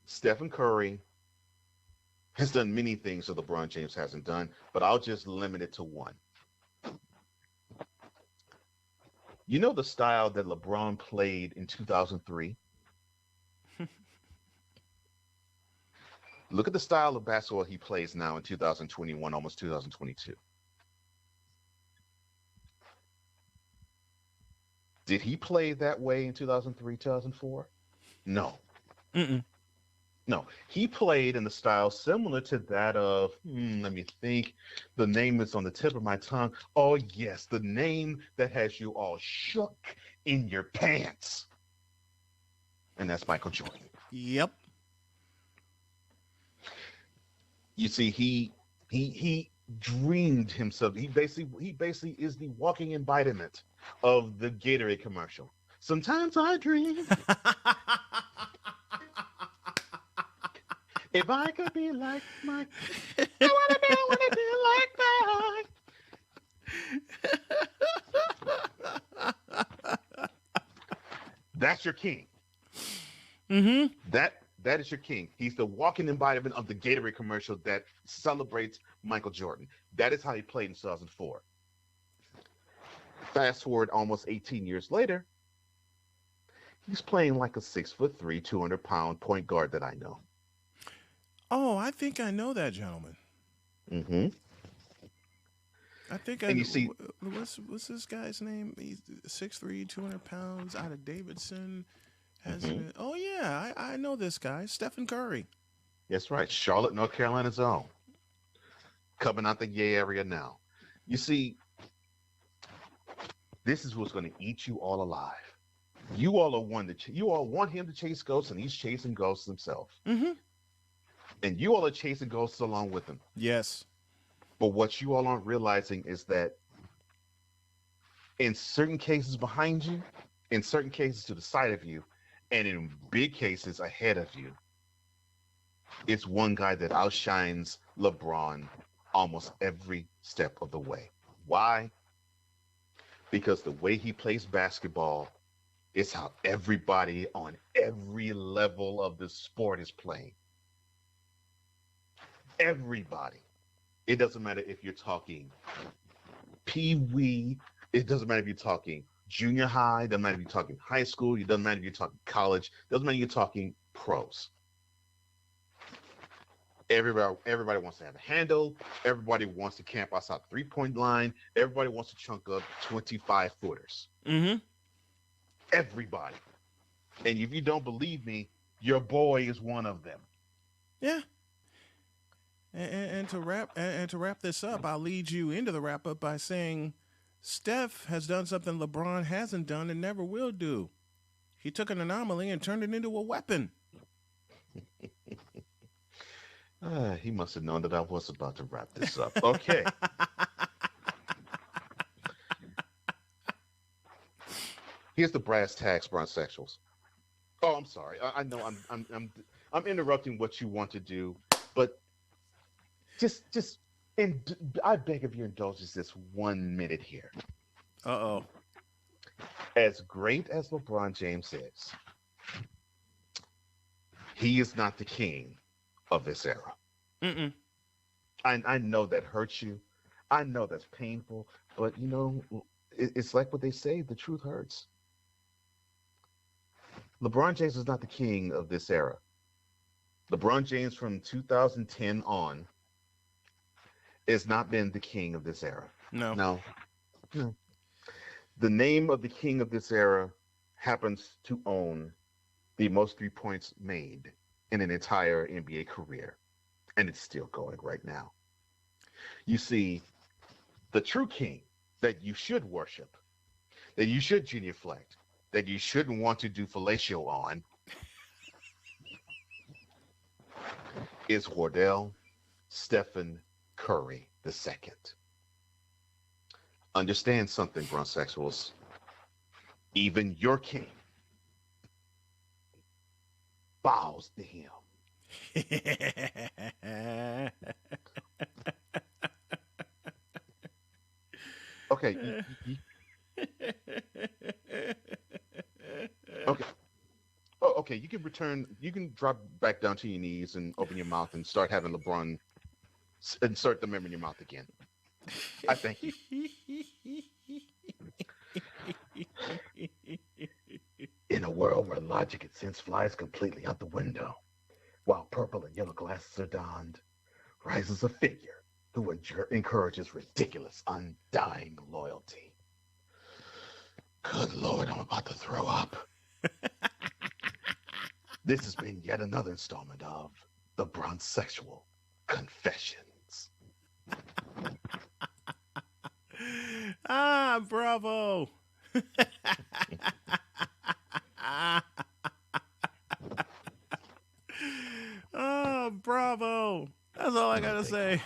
Stephen Curry has done many things that LeBron James hasn't done, but I'll just limit it to one. You know the style that LeBron played in 2003? Look at the style of basketball he plays now in 2021, almost 2022. Did he play that way in 2003, 2004? No. Mm-mm. No, he played in the style similar to that of, let me think. The name is on the tip of my tongue. Oh, yes, the name that has you all shook in your pants. And that's Michael Jordan. Yep. You see, he dreamed himself. He basically is the walking embodiment of the Gatorade commercial. Sometimes I dream if I could be like Mike. I wanna be like Mike. That's your king. Mm-hmm. That is your king. He's the walking embodiment of the Gatorade commercial that celebrates Michael Jordan. That is how he played in 2004. Fast forward almost 18 years later, he's playing like a 6'3", 200-pound point guard that I know. Oh, I think I know that gentleman. Mm-hmm. I think And you see, what's this guy's name? He's 6'3", 200 pounds, out of Davidson. Oh yeah, I know this guy, Stephen Curry. That's right, Charlotte, North Carolina's own, coming out the Yay area now. You see, this is what's going to eat you all alive. You all want him to chase ghosts, and he's chasing ghosts himself. Mm-hmm. And you all are chasing ghosts along with him. Yes. But what you all aren't realizing is that in certain cases behind you, in certain cases to the side of you, and in big cases ahead of you, it's one guy that outshines LeBron almost every step of the way. Why? Because the way he plays basketball is how everybody on every level of the sport is playing. Everybody. It doesn't matter if you're talking pee-wee. It doesn't matter if you're talking junior high. It doesn't matter if you're talking high school. It doesn't matter if you're talking college. It doesn't matter if you're talking pros. Everybody wants to have a handle. Everybody wants to camp outside the three-point line. Everybody wants to chunk up 25-footers. Mm-hmm. Everybody. And if you don't believe me, your boy is one of them. Yeah. And to wrap this up, I'll lead you into the wrap up by saying Steph has done something LeBron hasn't done and never will do. He took an anomaly and turned it into a weapon. He must have known that I was about to wrap this up. Okay. Here's the brass tacks, bronsexuals. Oh, I'm sorry. I know I'm interrupting what you want to do, but I beg of your indulgence this 1 minute here. Uh-oh. As great as LeBron James is, he is not the king of this era. Mm-mm. I know that hurts you. I know that's painful, but you know, it's like what they say, the truth hurts. LeBron James is not the king of this era. LeBron James from 2010 on has not been the king of this era. No. The name of the king of this era happens to own the most 3 points made in an entire NBA career. And it's still going right now. You see, the true king that you should worship, that you should genuflect, that you shouldn't want to do fellatio on, is Wardell Stephen Curry II. Understand something, bronsexuals. Even your king bows to him. Okay. Okay. Oh, okay. You can return. You can drop back down to your knees and open your mouth and start having LeBron insert the member in your mouth again. I thank you. In a world where logic and sense flies completely out the window, while purple and yellow glasses are donned, rises a figure who encourages ridiculous, undying loyalty. Good Lord, I'm about to throw up. This has been yet another installment of the Bronsexual Confessions. Bravo. Bravo. That's all I gotta say.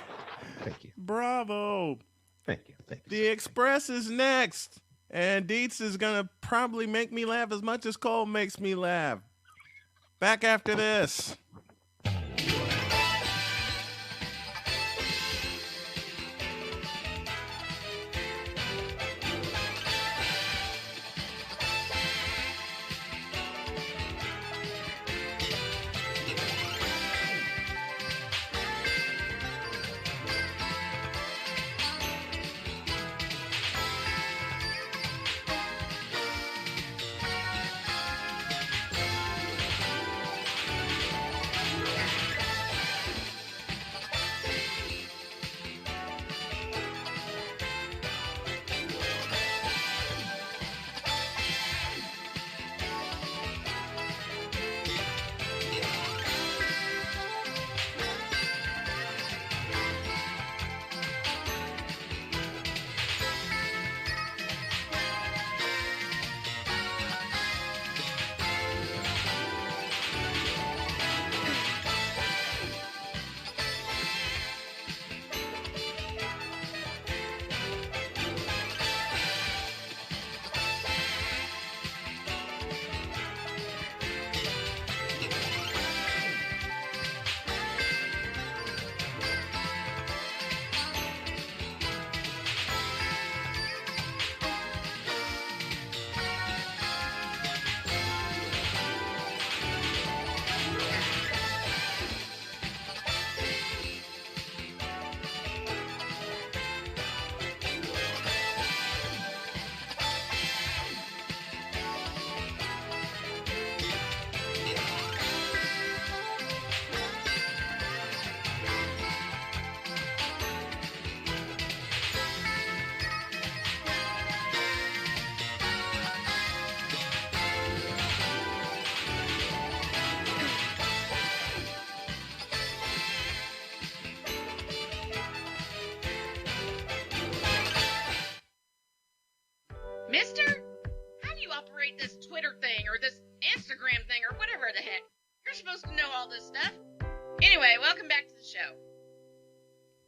Thank you. Bravo. Bravo. Thank you. The Express is next. And Dietz is going to probably make me laugh as much as Cole makes me laugh. Back after this. Mister, how do you operate this Twitter thing or this Instagram thing or whatever the heck? You're supposed to know all this stuff. Anyway, welcome back to the show.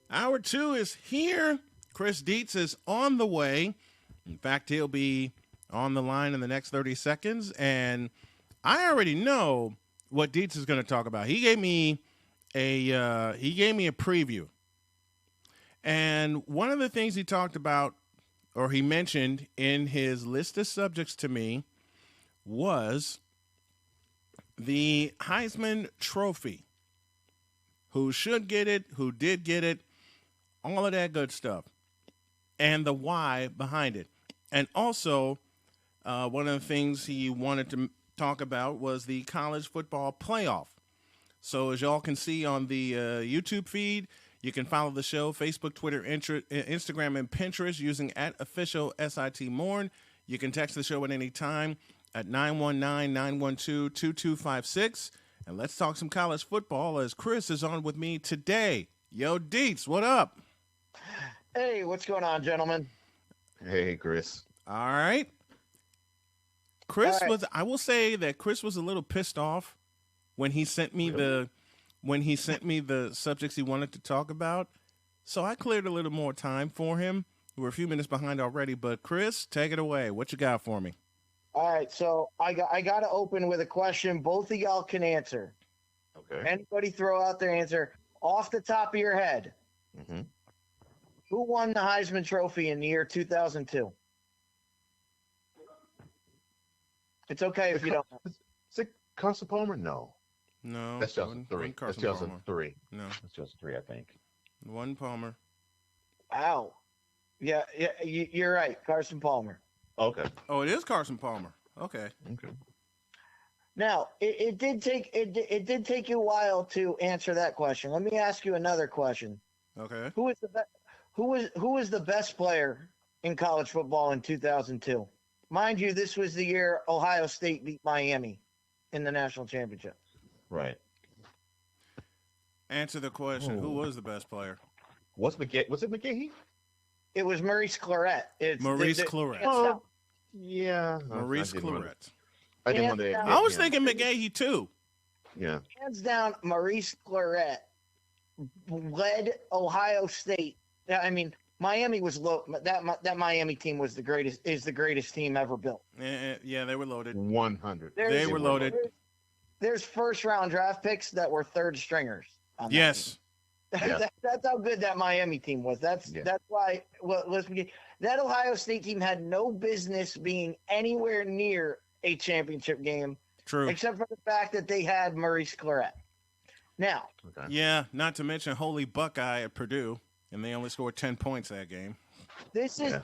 Hour 2 is here. Chris Dietz is on the way. In fact, he'll be on the line in the next 30 seconds. And I already know what Dietz is going to talk about. He gave me a preview. And one of the things he talked about, or he mentioned in his list of subjects to me, was the Heisman Trophy. Who should get it, who did get it, all of that good stuff, and the why behind it. And also, one of the things he wanted to talk about was the college football playoff. So as y'all can see on the YouTube feed, you can follow the show, Facebook, Twitter, Instagram, and Pinterest using @official_SIT_Morn. You can text the show at any time at 919-912-2256. And let's talk some college football as Chris is on with me today. Yo, Dietz, what up? Hey, what's going on, gentlemen? Hey, Chris. All right. I will say that Chris was a little pissed off when he sent me the subjects he wanted to talk about. So I cleared a little more time for him. We're a few minutes behind already, but Chris, take it away. What you got for me? All right, so I got to open with a question both of y'all can answer. Okay. Anybody throw out their answer off the top of your head. Mm-hmm. Who won the Heisman Trophy in the year 2002? It's okay if you don't. Is it Carson Palmer? No. No. That's 2003. That's 2003. No. That's 2003, I think. One Palmer. Ow. Yeah, you're right. Carson Palmer. Okay. Oh, it is Carson Palmer. Okay. Okay. Now, it did take you a while to answer that question. Let me ask you another question. Okay. Who was the best player in college football in 2002? Mind you, this was the year Ohio State beat Miami in the national championship. Right. Answer the question. Who was the best player? Was it McGahee? It was Maurice Claret. Maurice Claret. Oh, yeah. Maurice Claret. I didn't want to. I was thinking McGahee too. Yeah. Hands down, Maurice Claret led Ohio State Yeah, I mean, Miami was low. That Miami team was the greatest team ever built. Yeah, they were loaded. 100. They were loaded. There's first round draft picks that were third stringers. On that Yes. team. Yeah. That's how good that Miami team was. That's why. Well, let's begin. That Ohio State team had no business being anywhere near a championship game. True. Except for the fact that they had Maurice Claret. Now. Okay. Yeah, not to mention Holy Buckeye at Purdue, and they only scored 10 points that game. This is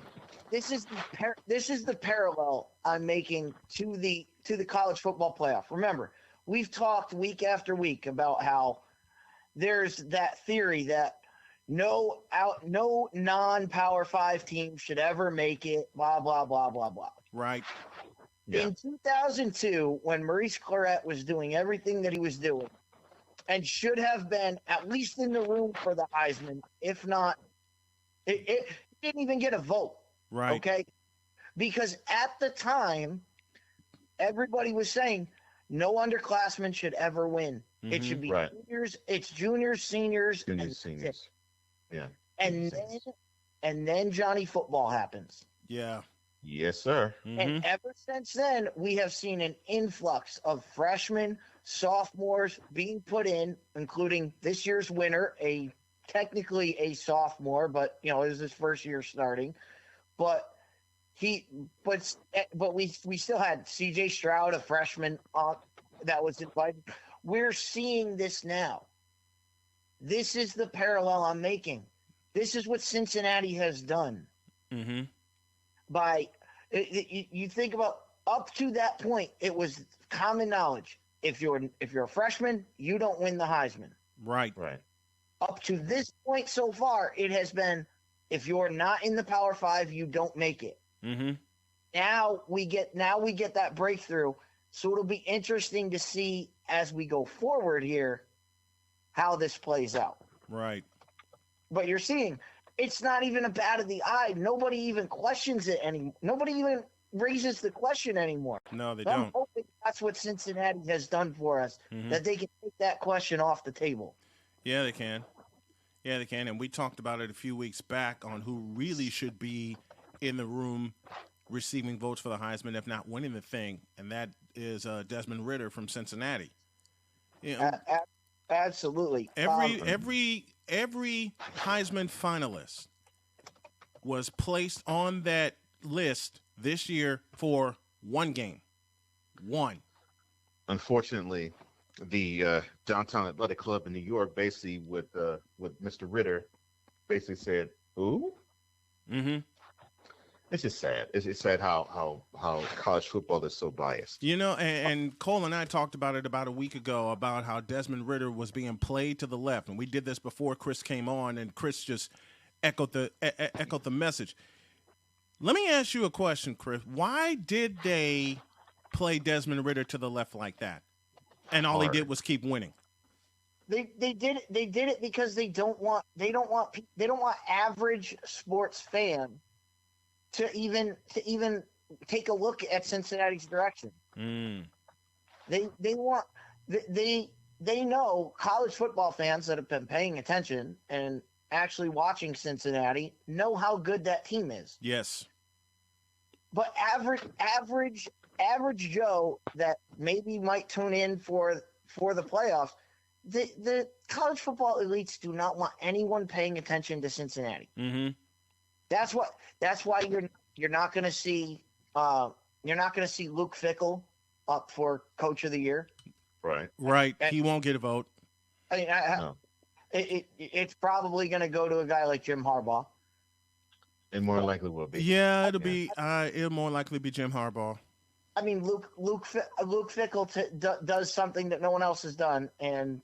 the parallel I'm making to the college football playoff. Remember, we've talked week after week about how there's that theory that no non-Power 5 team should ever make it, blah, blah, blah, blah, blah. Right. Yeah. In 2002, when Maurice Claret was doing everything that he was doing and should have been at least in the room for the Heisman, if not, it didn't even get a vote. Right. Okay? Because at the time, everybody was saying no underclassmen should ever win. Mm-hmm. It should be Right. juniors, it's juniors, seniors, and Juniors, seniors. Yeah. and then Johnny Football happens. Yeah. Yes, sir. Mm-hmm. And ever since then, we have seen an influx of freshmen, sophomores being put in, including this year's winner, technically a sophomore, but it was his first year starting. But we still had C.J. Stroud, a freshman, that was invited. We're seeing this now. This is the parallel I'm making. This is what Cincinnati has done. Mm-hmm. You think about up to that point, it was common knowledge. If you're a freshman, you don't win the Heisman. Right. Right. Up to this point so far, it has been if you're not in the Power 5, you don't make it. Mm-hmm. Now we get that breakthrough. So it'll be interesting to see as we go forward here how this plays out. Right. But you're seeing it's not even a bat of the eye. Nobody even questions it anymore. Nobody even raises the question anymore. No, they So I'm don't. hoping that's what Cincinnati has done for us, Mhm. that they can take that question off the table. Yeah, they can. Yeah, they can. And we talked about it a few weeks back on who really should be in the room receiving votes for the Heisman, if not winning the thing, and that is Desmond Ridder from Cincinnati. You know, Absolutely. every Heisman finalist was placed on that list this year for one game. One. Unfortunately, the Downtown Athletic Club in New York, basically with Mr. Ritter, basically said, "Who?" Mm-hmm. It's just sad. It's sad how college football is so biased. And Cole and I talked about it about a week ago about how Desmond Ridder was being played to the left, and we did this before Chris came on, and Chris just echoed the message. Let me ask you a question, Chris. Why did they play Desmond Ridder to the left like that, and all he did was keep winning? They did it because they don't want average sports fan to even take a look at Cincinnati's direction. Mm. They know college football fans that have been paying attention and actually watching Cincinnati know how good that team is. Yes. But average Joe that maybe might tune in for the playoffs, the college football elites do not want anyone paying attention to Cincinnati. Mm-hmm. That's why you're not going to see Luke Fickell up for Coach of the Year. Right. Right. He won't get a vote. I mean, No. it's probably going to go to a guy like Jim Harbaugh. It more likely will be. Yeah, it'll more likely be Jim Harbaugh. I mean, Luke Fickell does something that no one else has done, and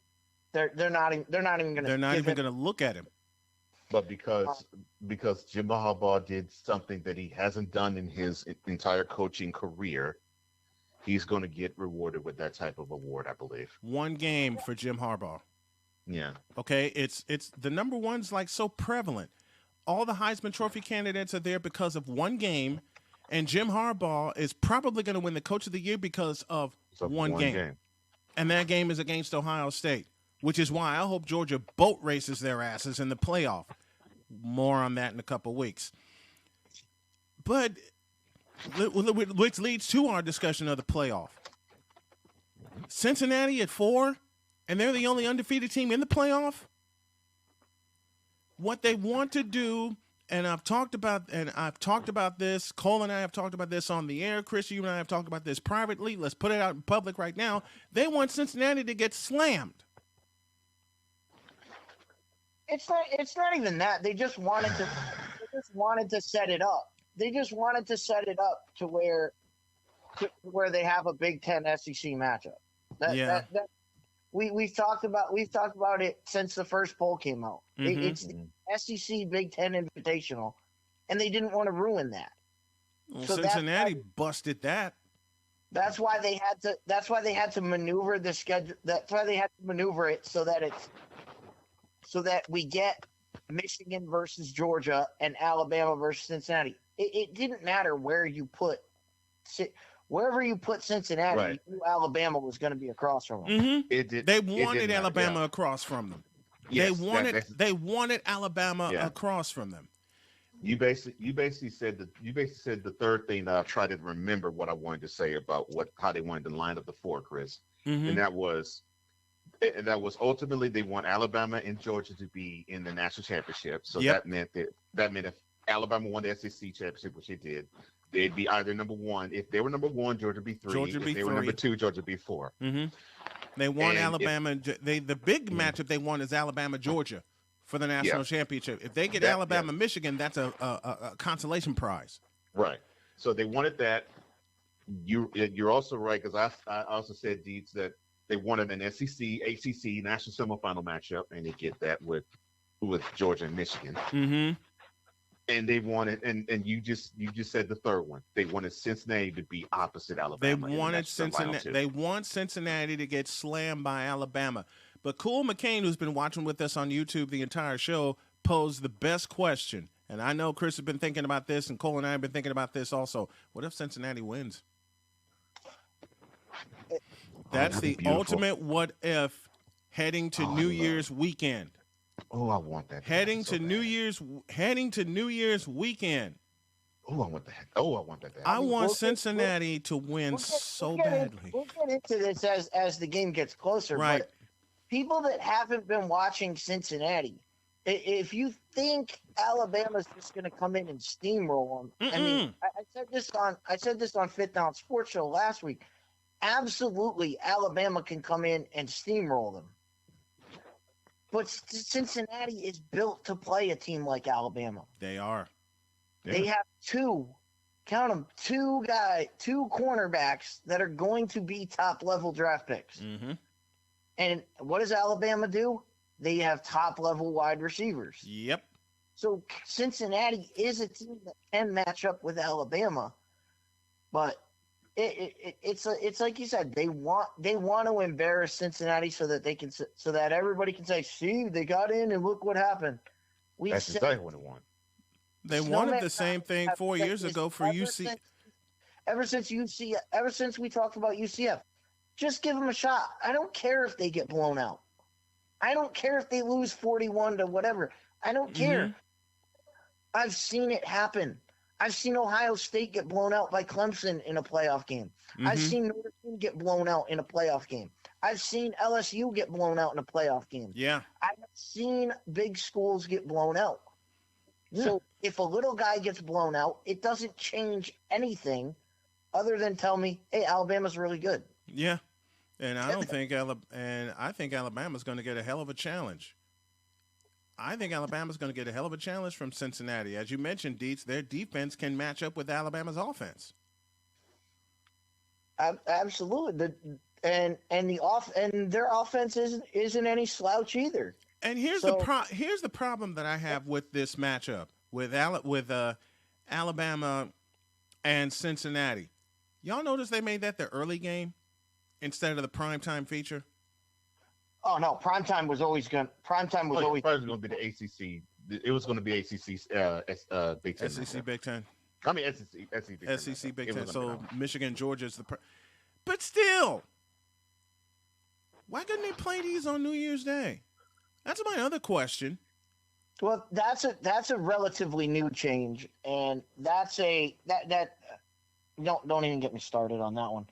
they're not even going to look at him. But because Jim Harbaugh did something that he hasn't done in his entire coaching career, he's going to get rewarded with that type of award, I believe. One game for Jim Harbaugh. Yeah. Okay, it's the number one's like so prevalent. All the Heisman Trophy candidates are there because of one game, and Jim Harbaugh is probably going to win the Coach of the Year because of one game. And that game is against Ohio State, which is why I hope Georgia boat races their asses in the playoff. More on that in a couple weeks. But which leads to our discussion of the playoff. Cincinnati at 4, and they're the only undefeated team in the playoff. What they want to do, and I've talked about this. Cole and I have talked about this on the air. Chris, you and I have talked about this privately. Let's put it out in public right now. They want Cincinnati to get slammed. It's not even that. They just wanted to set it up. They just wanted to set it up to where they have a Big Ten SEC matchup. We've talked about it since the first poll came out. Mm-hmm. It's the SEC Big Ten Invitational, and they didn't want to ruin that. Well, so Cincinnati busted that. That's why they had to maneuver the schedule. That's why they had to maneuver it so that we get Michigan versus Georgia and Alabama versus Cincinnati. It didn't matter wherever you put Cincinnati, Right. you knew Alabama was going to be across from them. Mm-hmm. They wanted Alabama across from them. Yes, they wanted Alabama across from them. You basically said the third thing that I tried to remember what I wanted to say about how they wanted to line up the 4, Chris, Mm-hmm. and that was ultimately they want Alabama and Georgia to be in the national championship. So Yep. that meant if Alabama won the SEC championship, which they did, they'd be either number 1. If they were number 1, Georgia would be 3. Georgia would be if they were 3. number 2, Georgia would be 4. Mm-hmm. They want And Alabama. The big matchup they want is Alabama Georgia for the national championship. If they get Alabama Michigan, that's a consolation prize. Right. So they wanted that. You're also right, because I also said, Deeds, that they wanted an SEC ACC national semifinal matchup, and they get that with Georgia and Michigan. Mm-hmm. And they wanted, and you just said the third one. They wanted Cincinnati to be opposite Alabama. They wanted Cincinnati. They want Cincinnati to get slammed by Alabama. But Cool McCain, who's been watching with us on YouTube the entire show, posed the best question. And I know Chris has been thinking about this, and Cole and I have been thinking about this also. What if Cincinnati wins? That's the ultimate what if heading to New Year's weekend. Oh, I want that. Heading to New Year's weekend. Oh, I want that. Oh, I want that. I want Cincinnati to win so badly. We'll get into this as the game gets closer. Right. But people that haven't been watching Cincinnati, if you think Alabama's just going to come in and steamroll them, I mean, I said this on Fifth Down Sports Show last week. Absolutely, Alabama can come in and steamroll them. But Cincinnati is built to play a team like Alabama. They are. Yeah. They have two cornerbacks that are going to be top-level draft picks. Mm-hmm. And what does Alabama do? They have top-level wide receivers. Yep. So Cincinnati is a team that can match up with Alabama, but it's like you said, they want to embarrass Cincinnati so that everybody can say, see, they got in and look what happened. That's exactly what they want. They wanted the same thing 4 years ago for UC. Ever since we talked about UCF, just give them a shot. I don't care if they get blown out. I don't care if they lose 41 to whatever. I don't care. Mm-hmm. I've seen it happen. I've seen Ohio State get blown out by Clemson in a playoff game. Mm-hmm. I've seen Notre Dame get blown out in a playoff game. I've seen LSU get blown out in a playoff game. Yeah. I've seen big schools get blown out. Yeah. So if a little guy gets blown out, it doesn't change anything other than tell me, hey, Alabama's really good. Yeah. And I think Alabama's going to get a hell of a challenge. I think Alabama's going to get a hell of a challenge from Cincinnati. As you mentioned, Dietz, their defense can match up with Alabama's offense. Absolutely. And their offense isn't any slouch either. And here's the problem that I have with this matchup with Alabama and Cincinnati. Y'all notice they made that the early game instead of the primetime feature? Oh no, primetime was always going to be the ACC. It was going to be ACC Big Ten. SEC Big Ten. I mean SEC Big Ten. SEC Big Ten. So Michigan, Georgia's but still, why couldn't they play these on New Year's Day? That's my other question. Well, that's a relatively new change, and that's a that don't even get me started on that one.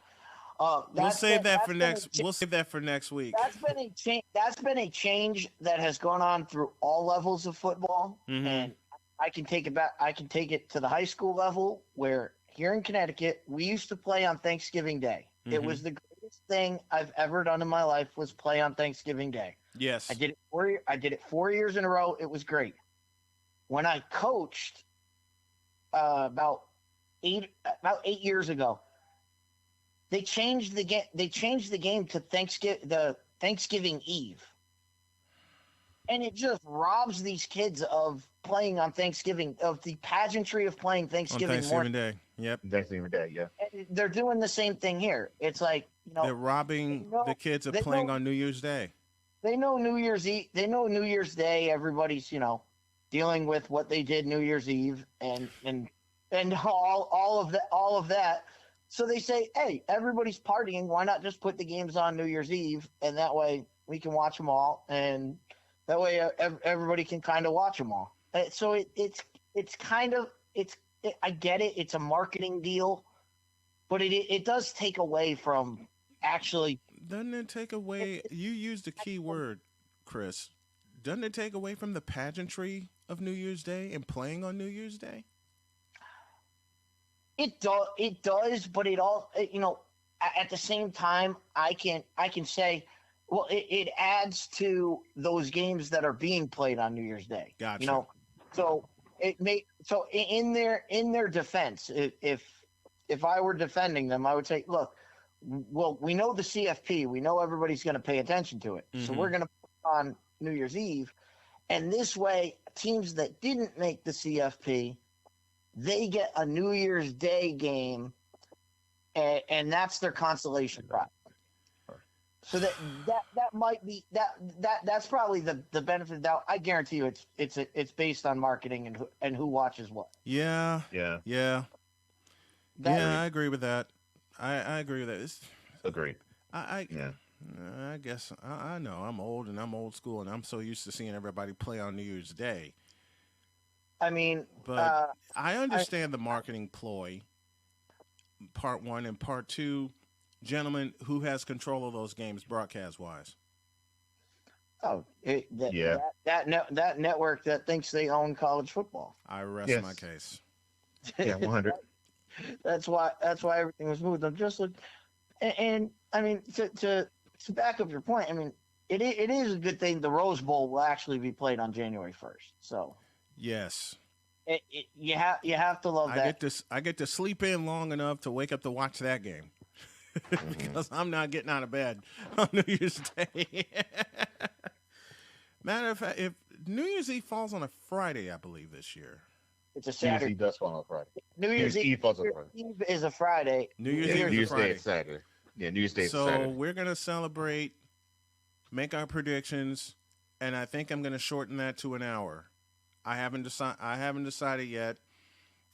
We'll That's save been that that's for been a next. We'll save that for next week. that's been a change. That's been a change that has gone on through all levels of football, and I can take it back. I can take it to the high school level, where here in Connecticut we used to play on Thanksgiving Day. It was the greatest thing I've ever done in my life was play on Thanksgiving Day. Yes. I did it 4 years in a row. It was great. When I coached about 8 years ago, they changed the game. They changed the game to Thanksgiving Eve, and it just robs these kids of playing on Thanksgiving, of the pageantry of playing Thanksgiving, on Thanksgiving morning. Day. Yep. Thanksgiving Day, yeah. And they're doing the same thing here. It's like, they're robbing the kids of playing on New Year's Day. They know New Year's Eve. They know New Year's Day. Everybody's dealing with what they did New Year's Eve and all of that. So they say, hey, everybody's partying. Why not just put the games on New Year's Eve, and that way we can watch them all, and that way everybody can kind of watch them all. So I get it. It's a marketing deal, but it does take away from actually. Doesn't it take away? You used the key word, Chris. Doesn't it take away from the pageantry of New Year's Day and playing on New Year's Day? It does, but at the same time, I can say, well, it adds to those games that are being played on New Year's Day. Gotcha. So in their defense, if I were defending them, I would say, look, well, we know the CFP, we know everybody's going to pay attention to it, so we're going to put on New Year's Eve, and this way, teams that didn't make the CFP, they get a New Year's Day game, and that's their consolation prize. So that might be that's probably the benefit of doubt. I guarantee you, it's based on marketing and who watches what. Yeah. I agree with that. I agree with that. Agreed. I guess I know I'm old and I'm old school and I'm so used to seeing everybody play on New Year's Day. I mean, but I understand the marketing ploy. Part one and part two, gentlemen, who has control of those games broadcast wise? Oh, that network that thinks they own college football. I rest my case. Yeah, 100. That's why everything was moved. I'm just like, and I mean to back up your point. I mean, it is a good thing the Rose Bowl will actually be played on January 1st. So yes, you have to love that. I get to sleep in long enough to wake up to watch that game because I'm not getting out of bed on New Year's Day. Matter of fact, if New Year's Eve falls on a Friday, I believe this year. It's a Saturday. New Year's Eve does fall on Friday. New Year's Eve falls on Friday. Eve is a Friday. New Year's Eve is a Friday. Day is Saturday. Yeah, New Year's Day is So Saturday. we're gonna celebrate, make our predictions, and I think I'm gonna shorten that to an hour. I haven't decided yet.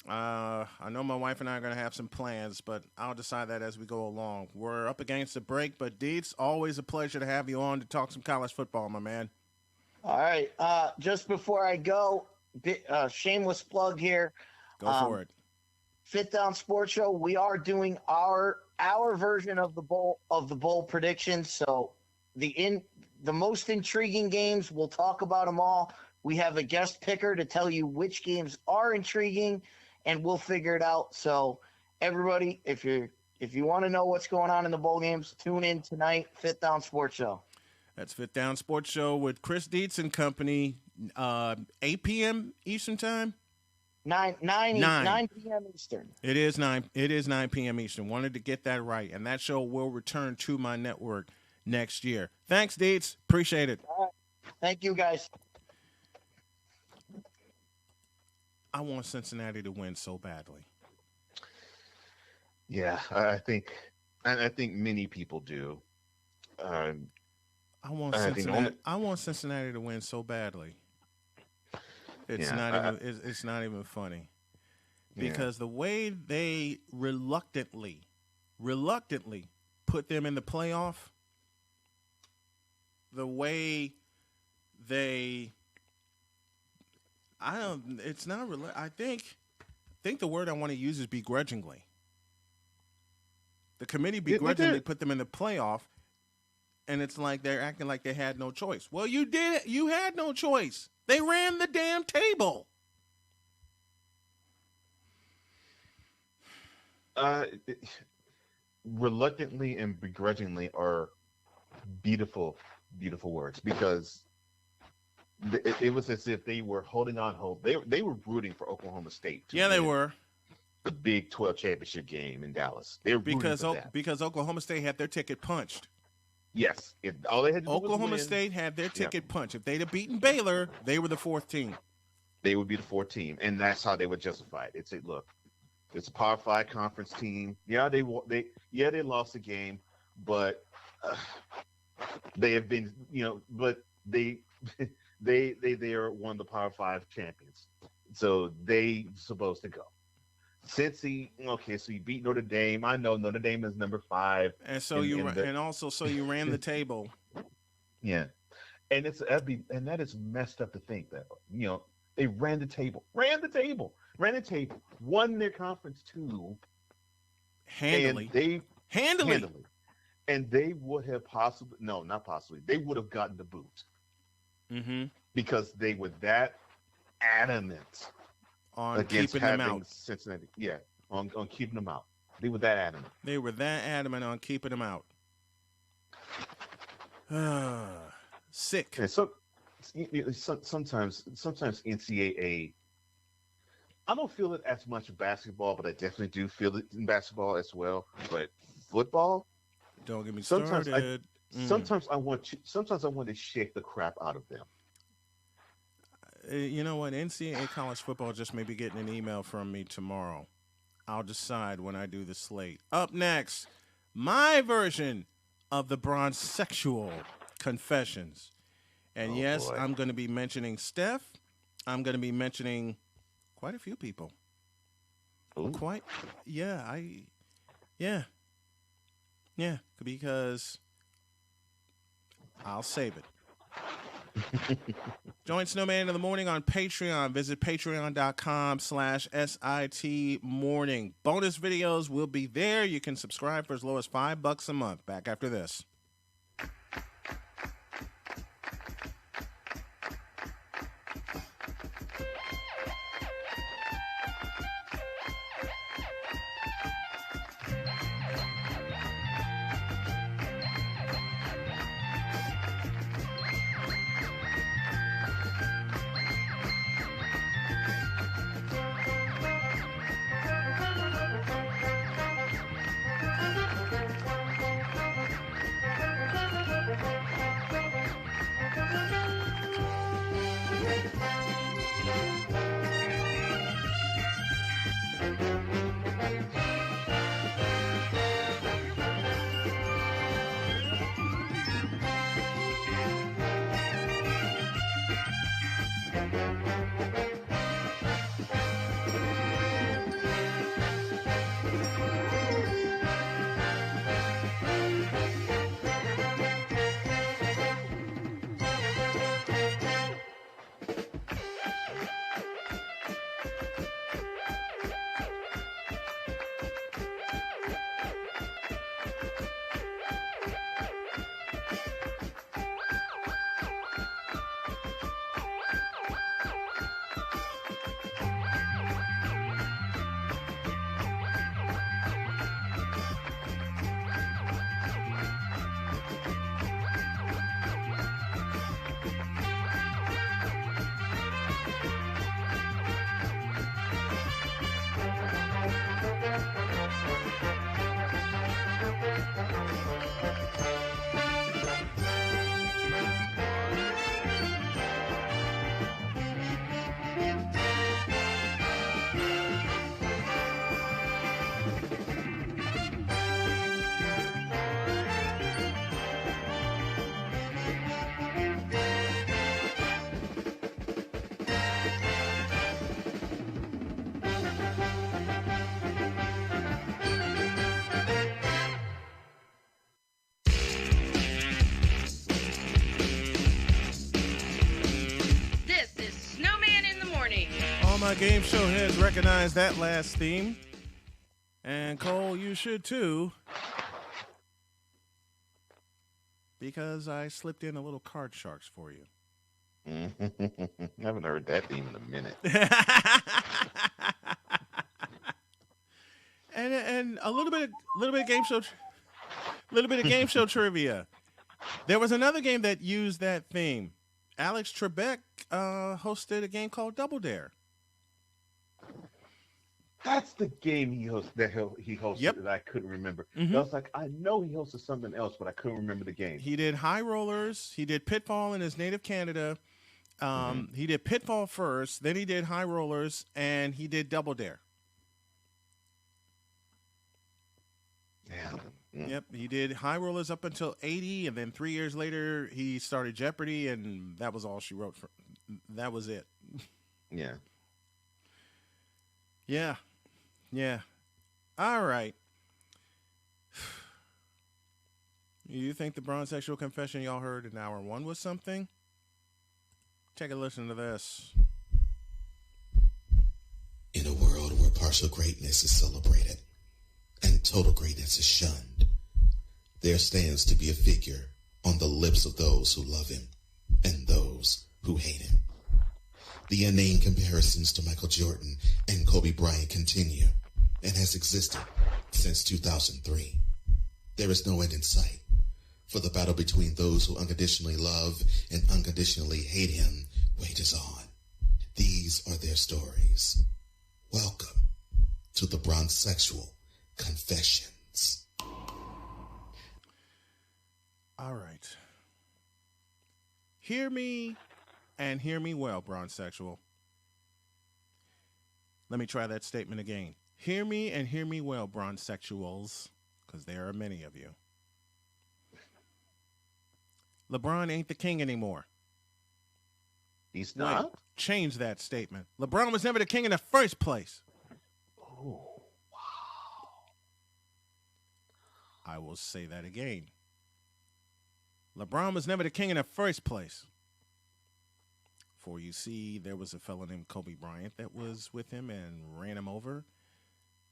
I know my wife and I are gonna have some plans, but I'll decide that as we go along. We're up against the break, but Deets, always a pleasure to have you on to talk some college football, my man. All right. Just before I go, shameless plug here. Go for it. Fifth Down Sports Show. We are doing our version of the bowl predictions. So the most intriguing games, we'll talk about them all. We have a guest picker to tell you which games are intriguing, and we'll figure it out. So everybody, if you want to know what's going on in the bowl games, tune in tonight. Fifth Down Sports Show. That's Fifth Down Sports Show with Chris Dietz and company. 8 p.m. Eastern time. 9 p.m. Eastern. It is 9 p.m. Eastern. Wanted to get that right, and that show will return to my network next year. Thanks, Dietz. Appreciate it. All right. Thank you, guys. I want Cincinnati to win so badly. Yeah, I think many people do. I want Cincinnati to win so badly. It's not even funny, because the way they reluctantly put them in the playoff, the way they I don't. It's not really. I think the word I want to use is begrudgingly. The committee begrudgingly put them in the playoff, and it's like they're acting like they had no choice. Well, you did. You had no choice. They ran the damn table. Reluctantly and begrudgingly are beautiful, beautiful words, because it was as if they were holding on hope. They were rooting for Oklahoma State. Yeah, they were. The Big 12 championship game in Dallas. They were because Oklahoma State had their ticket punched. Yes, all they had to do Oklahoma was win. State had their ticket punched. If they'd have beaten Baylor, they were the fourth team. They would be the fourth team, and that's how they would justify it. They'd say, "Look, it's a Power 5 conference team. Yeah, they lost the game, but they have been, but they are one of the Power 5 champions, so they supposed to go." So you beat Notre Dame. I know Notre Dame is number 5, and so you ran the table. Yeah, and that is messed up to think that they ran the table, won their conference too, handily. And they would have they would have gotten the boot, because they were that adamant on against keeping them having out. Cincinnati. Yeah, on keeping them out. They were that adamant. They were that adamant on keeping them out. Sick. And sometimes NCAA. I don't feel it as much in basketball, but I definitely do feel it in basketball as well. But football, don't get me started. Sometimes I want to shake the crap out of them. You know what? NCAA college football just may be getting an email from me tomorrow. I'll decide when I do the slate. Up next, my version of the bronze sexual confessions. And yes, boy. I'm going to be mentioning Steph. I'm going to be mentioning quite a few people. Ooh. Yeah, because I'll save it. Join Snowman in the morning on Patreon. Visit patreon.com/SIT morning. Bonus videos will be there. You can subscribe for as low as $5 a month. Back after this. my game show heads recognize that last theme. And Cole, you should too. Because I slipped in a little Card Sharks for you. I haven't heard that theme in a minute. and a little bit of game show trivia. There was another game that used that theme. Alex Trebek hosted a game called Double Dare. That's the game he hosted Yep. that I couldn't remember. Mhm. I was like, I know he hosted something else, but I couldn't remember the game. He did High Rollers. He did Pitfall in his native Canada. He did Pitfall first, then he did High Rollers, and he did Double Dare. Yeah. Yep, he did High Rollers up until 80, and then 3 years later he started Jeopardy, and that was all she wrote. That was it. Yeah. Yeah. All right. You think the bronzexual confession y'all heard in hour 1 was something? Take a listen to this. In a world where partial greatness is celebrated and total greatness is shunned, there stands to be a figure on the lips of those who love him and those who hate him. The inane comparisons to Michael Jordan and Kobe Bryant continue and has existed since 2003. There is no end in sight, for the battle between those who unconditionally love and unconditionally hate him wages on. These are their stories. Welcome to the Bronzexual Confessions. All right. Hear me and hear me well, bronzexual. Let me try that statement again. Hear me and hear me well, bronzexuals, because there are many of you. LeBron ain't the king anymore. He's not? Wait, change that statement. LeBron was never the king in the first place. Oh, wow. I will say that again. LeBron was never the king in the first place. For you see, there was a fellow named Kobe Bryant that was with him and ran him over.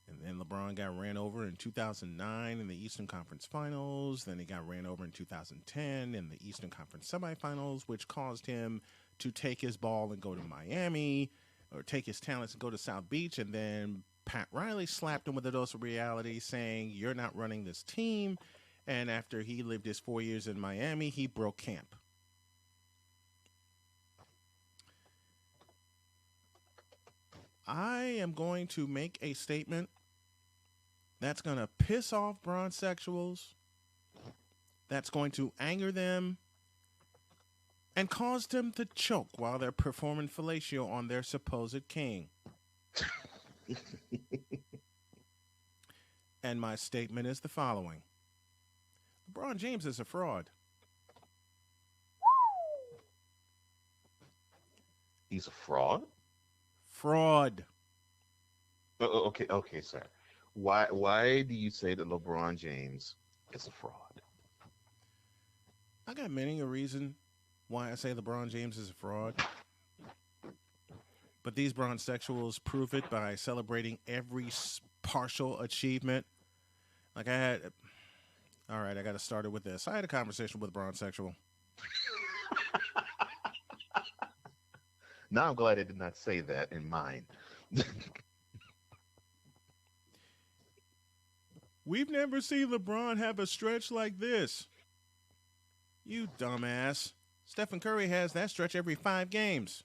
And then LeBron got ran over in 2009 in the Eastern Conference Finals. Then he got ran over in 2010 in the Eastern Conference Semifinals, which caused him to take his ball and go to Miami, or take his talents and go to South Beach. And then Pat Riley slapped him with a dose of reality, saying, "You're not running this team." And after he lived his 4 years in Miami, he broke camp. I am going to make a statement that's going to piss off bronzexuals, that's going to anger them, and cause them to choke while they're performing fellatio on their supposed king. And my statement is the following. LeBron James is a fraud. He's a fraud? Fraud. Okay, sir. Why do you say that LeBron James is a fraud? I got many a reason why I say LeBron James is a fraud. But these bronzexuals prove it by celebrating every partial achievement. Like all right, I got to start it with this. I had a conversation with a bronzexual. Now I'm glad I did not say that in mine. We've never seen LeBron have a stretch like this. You dumbass. Stephen Curry has that stretch every 5 games.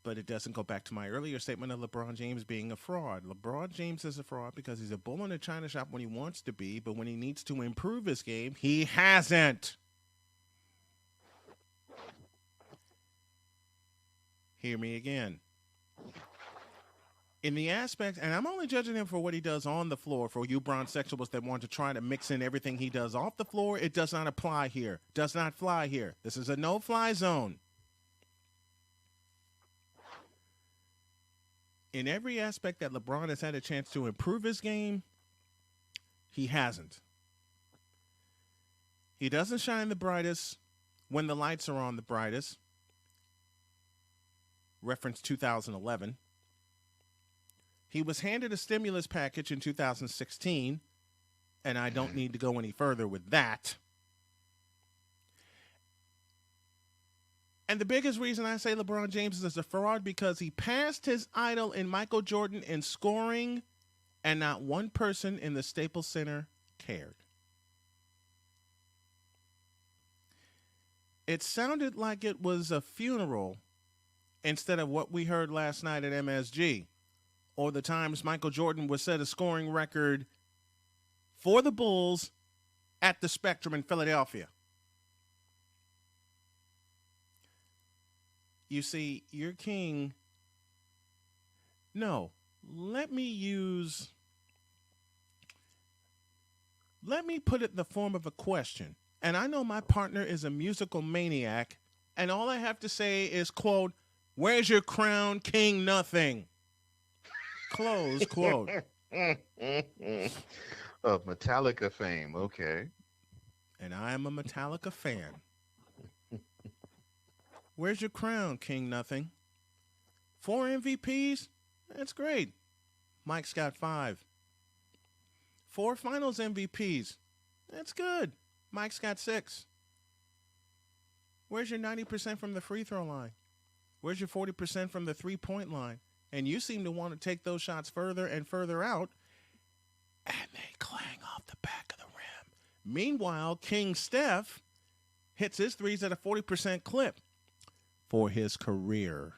But it doesn't go back to my earlier statement of LeBron James being a fraud. LeBron James is a fraud because he's a bull in a china shop when he wants to be, but when he needs to improve his game, he hasn't. Hear me again. In the aspect, and I'm only judging him for what he does on the floor, for you bronzexuals that want to try to mix in everything he does off the floor, it does not apply here. Does not fly here. This is a no-fly zone. In every aspect that LeBron has had a chance to improve his game, he hasn't. He doesn't shine the brightest when the lights are on the brightest. reference 2011. He was handed a stimulus package in 2016, and I don't need to go any further with that. And the biggest reason I say LeBron James is a fraud because he passed his idol in Michael Jordan in scoring, and not one person in the Staples Center cared. It sounded like it was a funeral instead of what we heard last night at MSG, or the times Michael Jordan would set a scoring record for the Bulls at the Spectrum in Philadelphia. You see, your king... No, let me put it in the form of a question. And I know my partner is a musical maniac, and all I have to say is, quote, "Where's your crown, King Nothing?" Close quote. Of Metallica fame, okay. And I am a Metallica fan. Where's your crown, King Nothing? 4 MVPs? That's great. Mike's got 5. 4 finals MVPs? That's good. Mike's got 6. Where's your 90% from the free throw line? Where's your 40% from the three-point line? And you seem to want to take those shots further and further out, and they clang off the back of the rim. Meanwhile, King Steph hits his threes at a 40% clip for his career.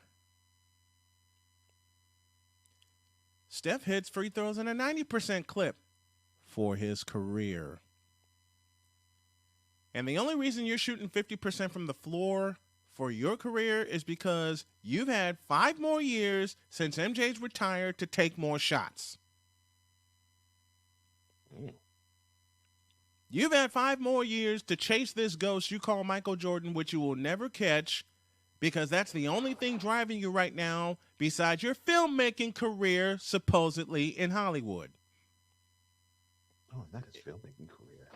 Steph hits free throws at a 90% clip for his career. And the only reason you're shooting 50% from the floor for your career is because you've had 5 more years since MJ's retired to take more shots. You've had 5 more years to chase this ghost you call Michael Jordan, which you will never catch, because that's the only thing driving you right now besides your filmmaking career, supposedly in Hollywood. Oh, that is filmmaking career.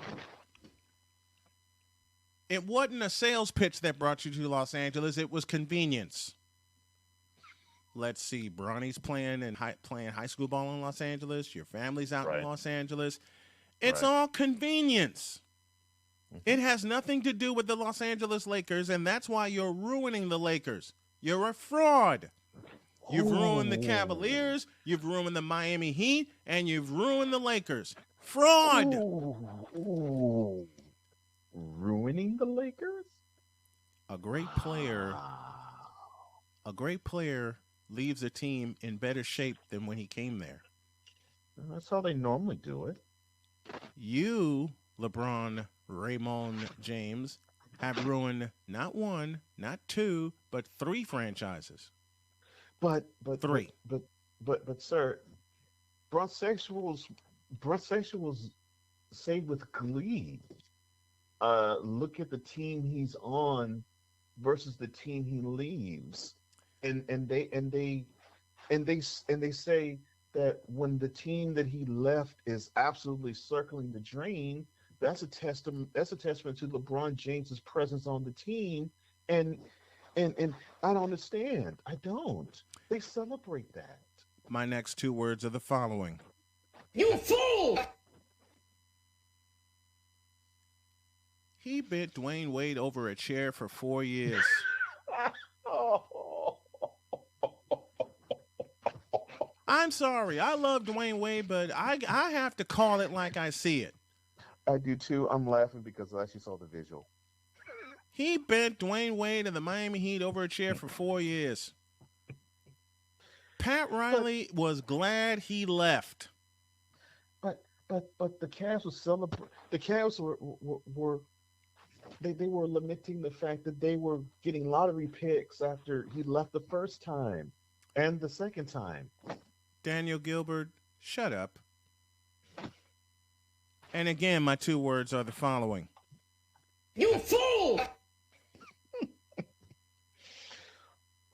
It wasn't a sales pitch that brought you to Los Angeles. It was convenience. Let's see. Bronny's playing high school ball in Los Angeles. Your family's out in Los Angeles. It's all convenience. It has nothing to do with the Los Angeles Lakers, and that's why you're ruining the Lakers. You're a fraud. You've ruined the Cavaliers, you've ruined the Miami Heat, and you've ruined the Lakers. Fraud! Ooh. Ruining the Lakers? A great player leaves a team in better shape than when he came there. That's how they normally do it. You, LeBron Raymond James, have ruined not 1, not 2, but 3 franchises. But 3. But sir, bronsexuals say with glee. Look at the team he's on versus the team he leaves, and they say that when the team that he left is absolutely circling the drain, that's a testament to LeBron James's presence on the team, and I don't understand. I don't. They celebrate that. My next 2 words are the following. You fool! He bent Dwayne Wade over a chair for 4 years. I'm sorry. I love Dwayne Wade, but I have to call it like I see it. I do too. I'm laughing because I actually saw the visual. He bent Dwayne Wade and the Miami Heat over a chair for 4 years. Pat Riley was glad he left. But the Cavs were celebrating. The Cavs were lamenting the fact that they were getting lottery picks after he left the first time and the second time. Daniel Gilbert, shut up. And again, my 2 words are the following. You fool!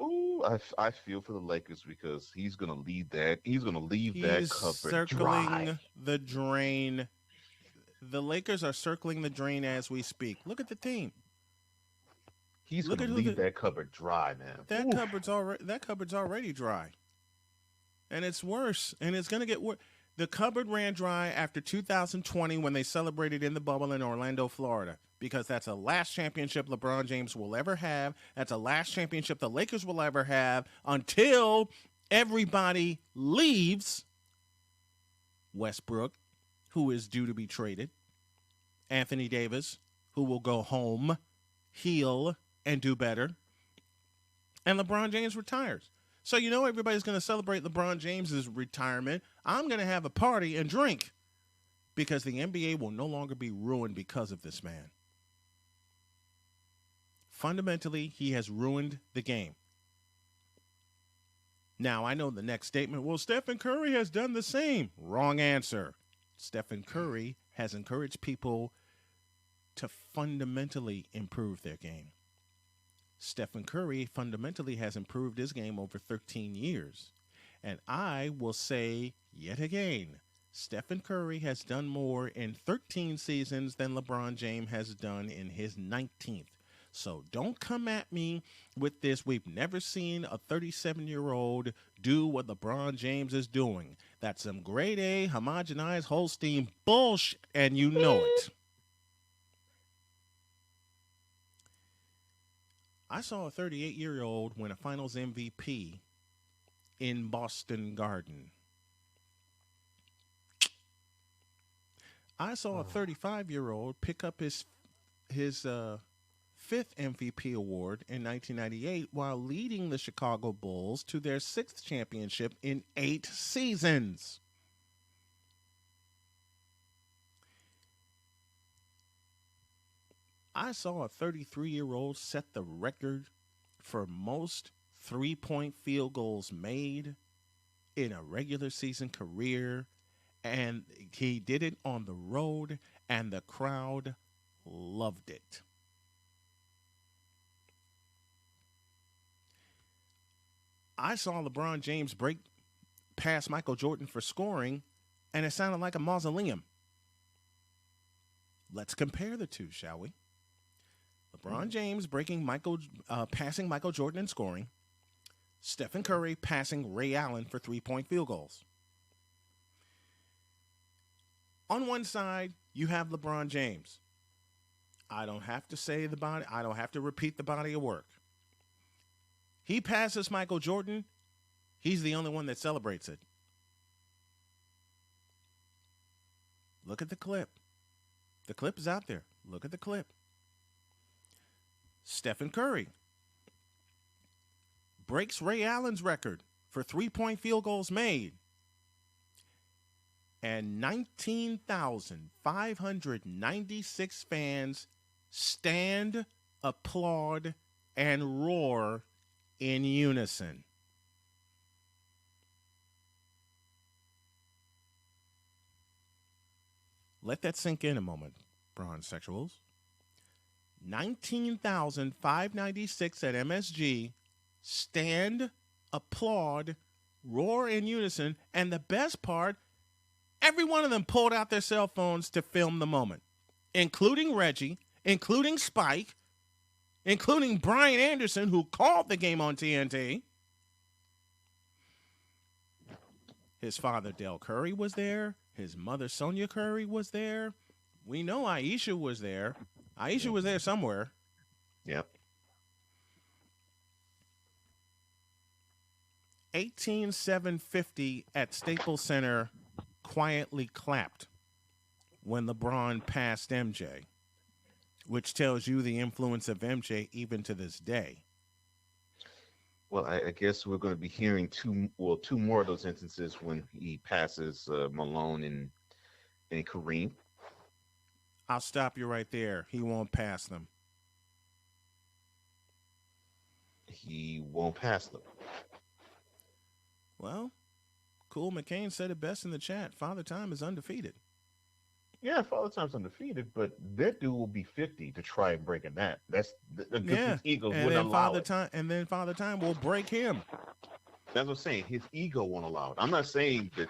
Ooh, I feel for the Lakers because he's gonna leave that. He's gonna leave that cupboard circling dry. the drain. The Lakers are circling the drain as we speak. Look at the team. He's Look going at to leave that cupboard dry, man. That cupboard's already dry, and it's worse, and it's going to get worse. The cupboard ran dry after 2020 when they celebrated in the bubble in Orlando, Florida, because that's the last championship LeBron James will ever have. That's the last championship the Lakers will ever have until everybody leaves. Westbrook, who is due to be traded. Anthony Davis, who will go home, heal, and do better. And LeBron James retires. So you know everybody's going to celebrate LeBron James's retirement. I'm going to have a party and drink because the NBA will no longer be ruined because of this man. Fundamentally, he has ruined the game. Now, I know the next statement, well, Stephen Curry has done the same. Wrong answer. Stephen Curry has encouraged people to fundamentally improve their game. Stephen Curry fundamentally has improved his game over 13 years. And I will say yet again, Stephen Curry has done more in 13 seasons than LeBron James has done in his 19th. So don't come at me with this. We've never seen a 37-year-old do what LeBron James is doing. That's some grade A, homogenized Holstein bullshit, and you know it. I saw a 38-year-old win a Finals MVP in Boston Garden. I saw a 35-year-old pick up his fifth MVP award in 1998 while leading the Chicago Bulls to their sixth championship in 8 seasons. I saw a 33-year-old set the record for most three-point field goals made in a regular season career, and he did it on the road, and the crowd loved it. I saw LeBron James break past Michael Jordan for scoring, and it sounded like a mausoleum. Let's compare the two, shall we? LeBron James passing Michael Jordan in scoring. Stephen Curry passing Ray Allen for three-point field goals. On one side, you have LeBron James. I don't have to say the body. I don't have to repeat the body of work. He passes Michael Jordan. He's the only one that celebrates it. Look at the clip. The clip is out there. Look at the clip. Stephen Curry breaks Ray Allen's record for three-point field goals made. And 19,596 fans stand, applaud, and roar in unison. Let that sink in a moment, bronze sexuals. 19,596 at MSG stand, applaud, roar in unison, and the best part, every one of them pulled out their cell phones to film the moment, including Reggie, including Spike, including Brian Anderson, who called the game on TNT. His father, Del Curry, was there. His mother, Sonia Curry, was there. We know Aisha was there. Aisha was there somewhere. Yep. 18,750 at Staples Center quietly clapped when LeBron passed MJ, which tells you the influence of MJ even to this day. Well, I guess we're going to be hearing two more of those instances when he passes Malone and Kareem. I'll stop you right there. He won't pass them. He won't pass them. Well, Cool McCain said it best in the chat. Father Time is undefeated. Yeah, Father Time's undefeated, but that dude will be 50 to try and break in that. That's his ego wouldn't allow it. And then Father Time will break him. That's what I'm saying. His ego won't allow it. I'm not saying that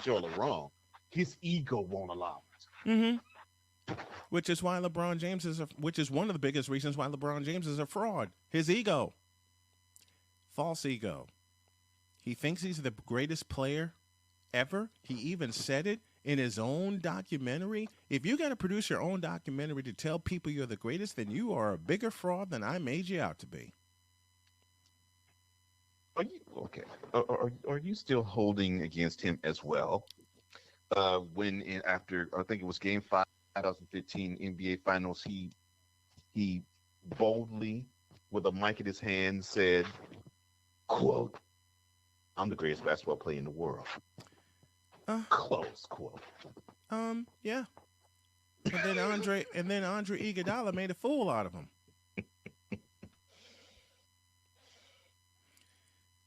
y'all are wrong. His ego won't allow it. Mm-hmm. which is why LeBron James which is one of the biggest reasons why LeBron James is a fraud. His ego. False ego. He thinks he's the greatest player ever. He even said it in his own documentary. If you got to produce your own documentary to tell people you're the greatest, then you are a bigger fraud than I made you out to be. Are you okay? Are you still holding against him as well? After I think it was Game 5, 2015 NBA Finals, he boldly, with a mic in his hand, said, "Quote, I'm the greatest basketball player in the world." Close quote. Yeah. And then Andre Iguodala made a fool out of him.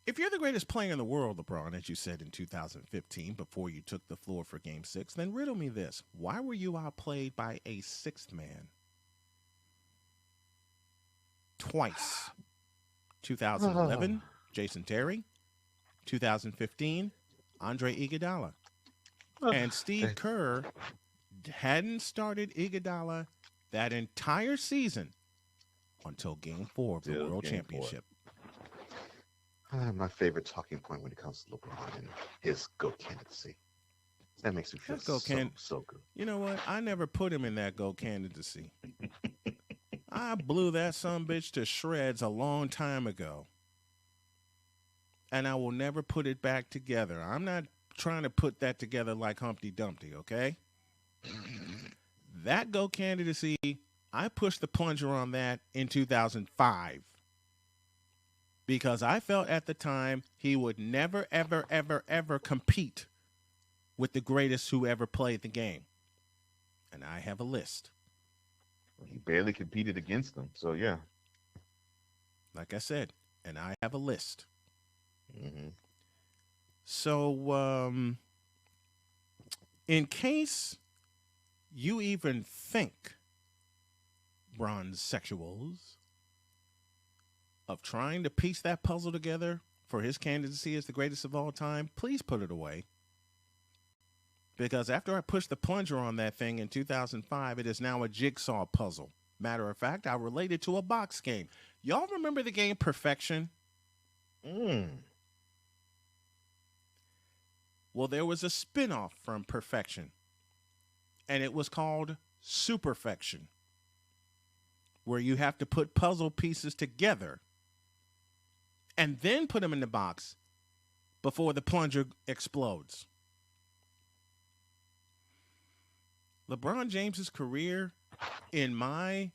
If you're the greatest player in the world, LeBron, as you said in 2015 before you took the floor for Game 6, then riddle me this. Why were you outplayed by a sixth man? Twice. 2011, Jason Terry. 2015, Andre Iguodala. And Steve Kerr hadn't started Iguodala that entire season until Game 4 of the World Championship. My favorite talking point when it comes to LeBron and his GOAT candidacy. That makes me feel so good. You know what? I never put him in that GOAT candidacy. I blew that sumbitch to shreds a long time ago. And I will never put it back together. I'm not trying to put that together like Humpty Dumpty, okay? That GOAT candidacy, I pushed the plunger on that in 2005. Because I felt at the time he would never, ever, ever, ever compete with the greatest who ever played the game. And I have a list. He barely competed against them, so yeah. Like I said, and I have a list. Mm-hmm. So, in case you even think, bronze sexuals, of trying to piece that puzzle together for his candidacy as the greatest of all time, please put it away. Because after I pushed the plunger on that thing in 2005, it is now a jigsaw puzzle. Matter of fact, I relate it to a box game. Y'all remember the game Perfection? Well, there was a spinoff from Perfection, and it was called Superfection, where you have to put puzzle pieces together and then put them in the box before the plunger explodes. LeBron James's career, in my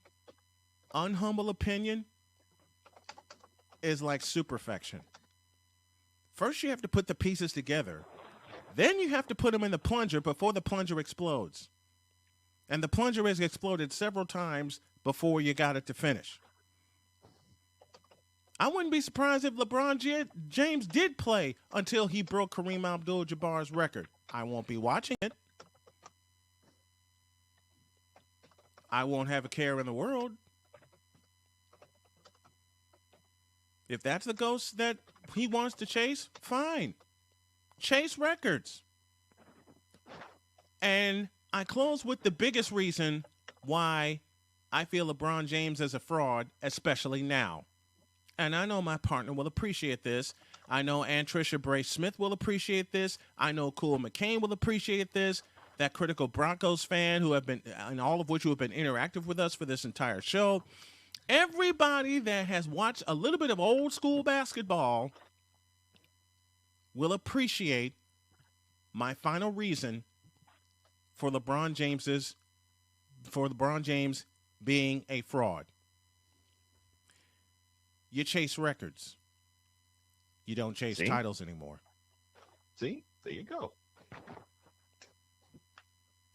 unhumble opinion, is like Superfection. First, you have to put the pieces together. Then you have to put them in the plunger before the plunger explodes. And the plunger has exploded several times before you got it to finish. I wouldn't be surprised if LeBron James did play until he broke Kareem Abdul-Jabbar's record. I won't be watching it. I won't have a care in the world. If that's the ghost that he wants to chase, fine. Chase records. And I close with the biggest reason why I feel LeBron James is a fraud, especially now. And I know my partner will appreciate this. I know Ann Tricia Bray Smith will appreciate this. I know Cool McCain will appreciate this. That critical Broncos fan who have been, and all of which who have been interactive with us for this entire show. Everybody that has watched a little bit of old school basketball will appreciate my final reason for LeBron James being a fraud. You chase records. You don't chase titles anymore. See? There you go.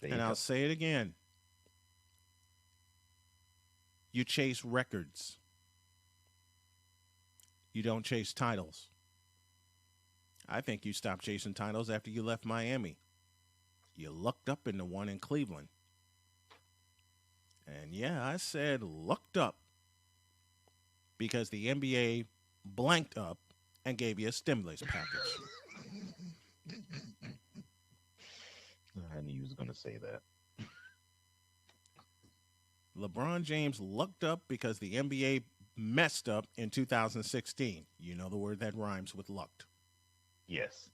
And I'll say it again. You chase records. You don't chase titles. I think you stopped chasing titles after you left Miami. You lucked up in the one in Cleveland. And yeah, I said lucked up because the NBA blanked up and gave you a stimulus package. I knew you was going to say that. LeBron James lucked up because the NBA messed up in 2016. You know the word that rhymes with lucked. Yes.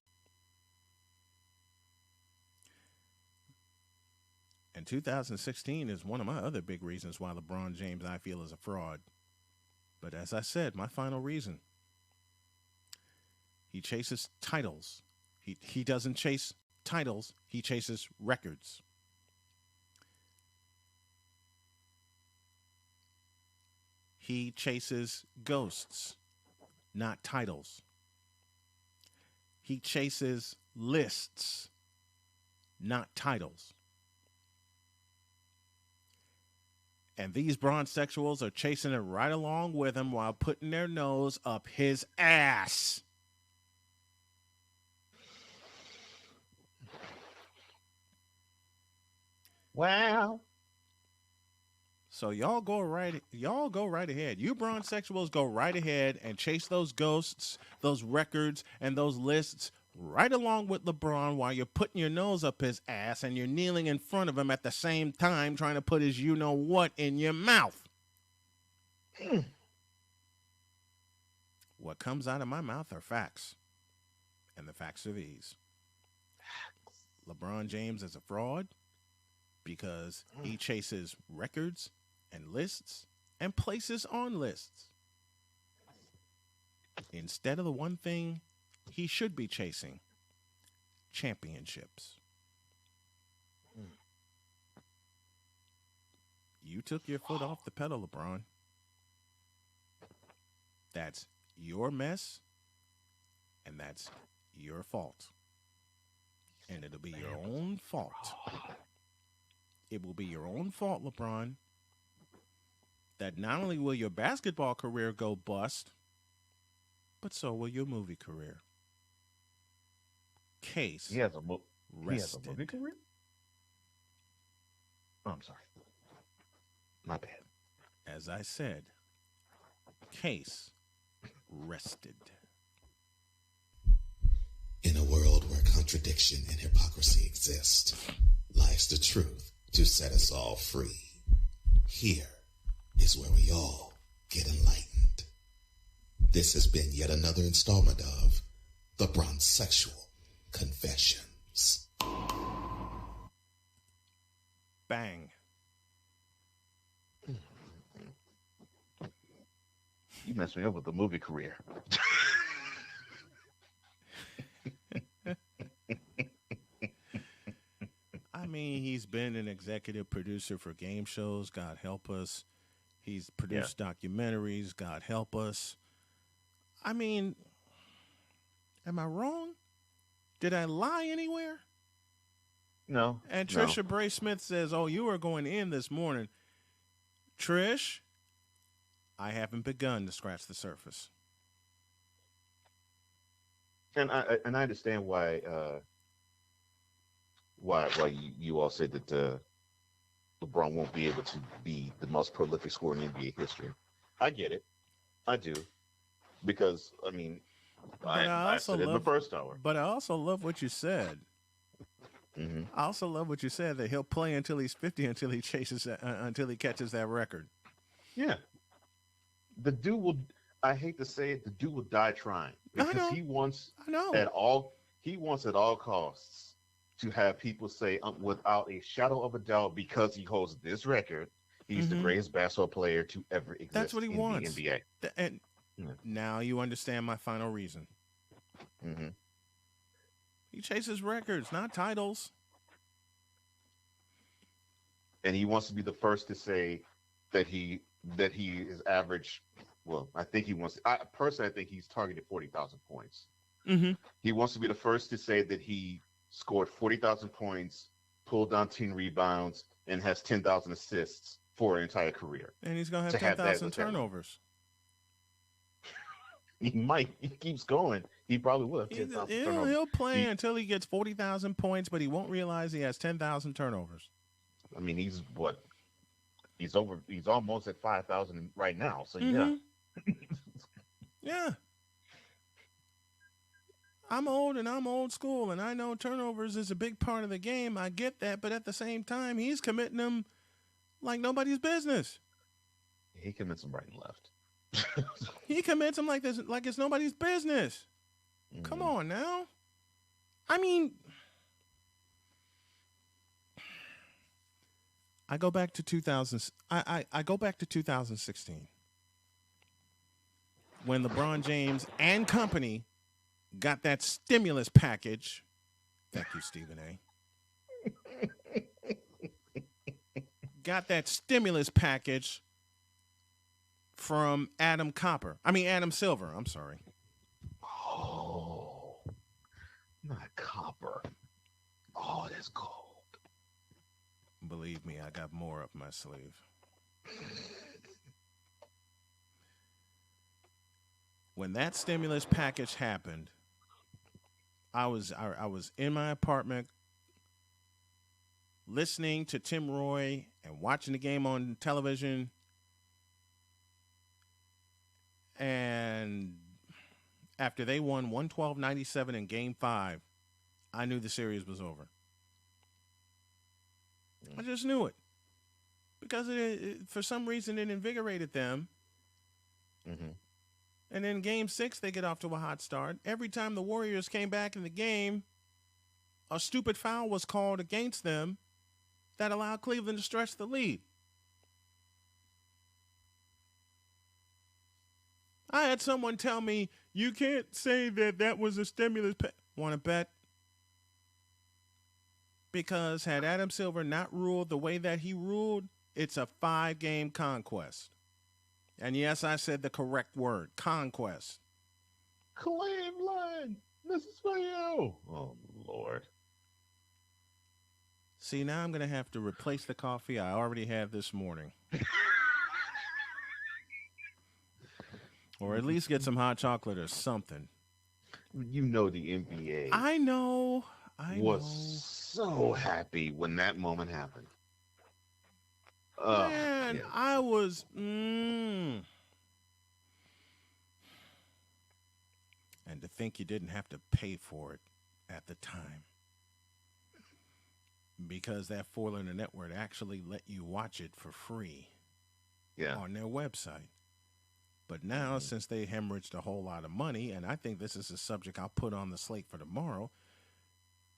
And 2016 is one of my other big reasons why LeBron James I feel is a fraud. But as I said, my final reason, he chases titles. He doesn't chase titles, he chases records. He chases ghosts, not titles. He chases lists, not titles. And these bronze sexuals are chasing it right along with him while putting their nose up his ass. Wow. So y'all go right ahead. You bronze sexuals go right ahead and chase those ghosts, those records, and those lists right along with LeBron while you're putting your nose up his ass and you're kneeling in front of him at the same time trying to put his you-know-what in your mouth. What comes out of my mouth are facts. And the facts are these. LeBron James is a fraud because he chases records and lists and places on lists instead of the one thing he should be chasing, championships. You took your foot off the pedal, LeBron. That's your mess, and that's your fault. And it'll be your own fault. It will be your own fault, LeBron, that not only will your basketball career go bust, but so will your movie career. Case He has a movie rested. career? Oh, I'm sorry. My bad. As I said, case rested. In a world where contradiction and hypocrisy exist, lies the truth to set us all free. Here is where we all get enlightened. This has been yet another installment of The Bronzexual Confessions. Bang. You messed me up with the movie career. I mean, he's been an executive producer for game shows, God help us. He's produced documentaries, God help us. I mean, am I wrong? Did I lie anywhere? No. And no. Trisha Bray Smith says, "Oh, you are going in this morning." Trish, I haven't begun to scratch the surface. And I understand why you all said that LeBron won't be able to be the most prolific scorer in NBA history. I get it. I do. Because, I mean, I said it in the first hour. But I also love what you said. Mm-hmm. I also love what you said, that he'll play until he's 50 until he catches that record. Yeah. The dude will, I hate to say it, the dude will die trying. Because he wants at all costs to have people say without a shadow of a doubt, because he holds this record, he's the greatest basketball player to ever exist. That's what he wants. The NBA. And now you understand my final reason. Mm-hmm. He chases records, not titles. And he wants to be the first to say that he is average. Well, I think he wants. Personally, I think he's targeted 40,000 points. Mm-hmm. He wants to be the first to say that he scored 40,000 points, pulled down 10 rebounds, and has 10,000 assists for an entire career. And he's going to have 10,000 turnovers. He might. He keeps going. He probably will have 10,000 turnovers. He'll play until he gets 40,000 points, but he won't realize he has 10,000 turnovers. I mean, he's what? He's almost at 5,000 right now. So yeah. Yeah. I'm old and I'm old school, and I know turnovers is a big part of the game. I get that, but at the same time, he's committing them like nobody's business. He commits them right and left. He commits them like this, like it's nobody's business. Come on now. I mean, I go back to 2000. I go back to 2016 when LeBron James and company got that stimulus package. Thank you, Stephen A. Got that stimulus package from Adam Silver. I'm sorry. Oh, not copper. Oh, that's cold. Believe me, I got more up my sleeve. When that stimulus package happened, I was in my apartment listening to Tim Roy and watching the game on television. And after they won 112-97 in Game 5, I knew the series was over. I just knew it. Because it for some reason, it invigorated them. Mm-hmm. And then Game 6, they get off to a hot start. Every time the Warriors came back in the game, a stupid foul was called against them that allowed Cleveland to stretch the lead. I had someone tell me, you can't say that was a stimulus. Want to bet? Because had Adam Silver not ruled the way that he ruled, it's a 5-game conquest. And yes, I said the correct word, conquest. Cleveland, this is for you. Oh, Lord. See, now I'm going to have to replace the coffee I already had this morning. Or at least get some hot chocolate or something. You know the NBA. I know. Was so happy when that moment happened. Man, yeah. I was. And to think you didn't have to pay for it at the time. Because that four-letter network actually let you watch it for free on their website. But now, since they hemorrhaged a whole lot of money, and I think this is a subject I'll put on the slate for tomorrow,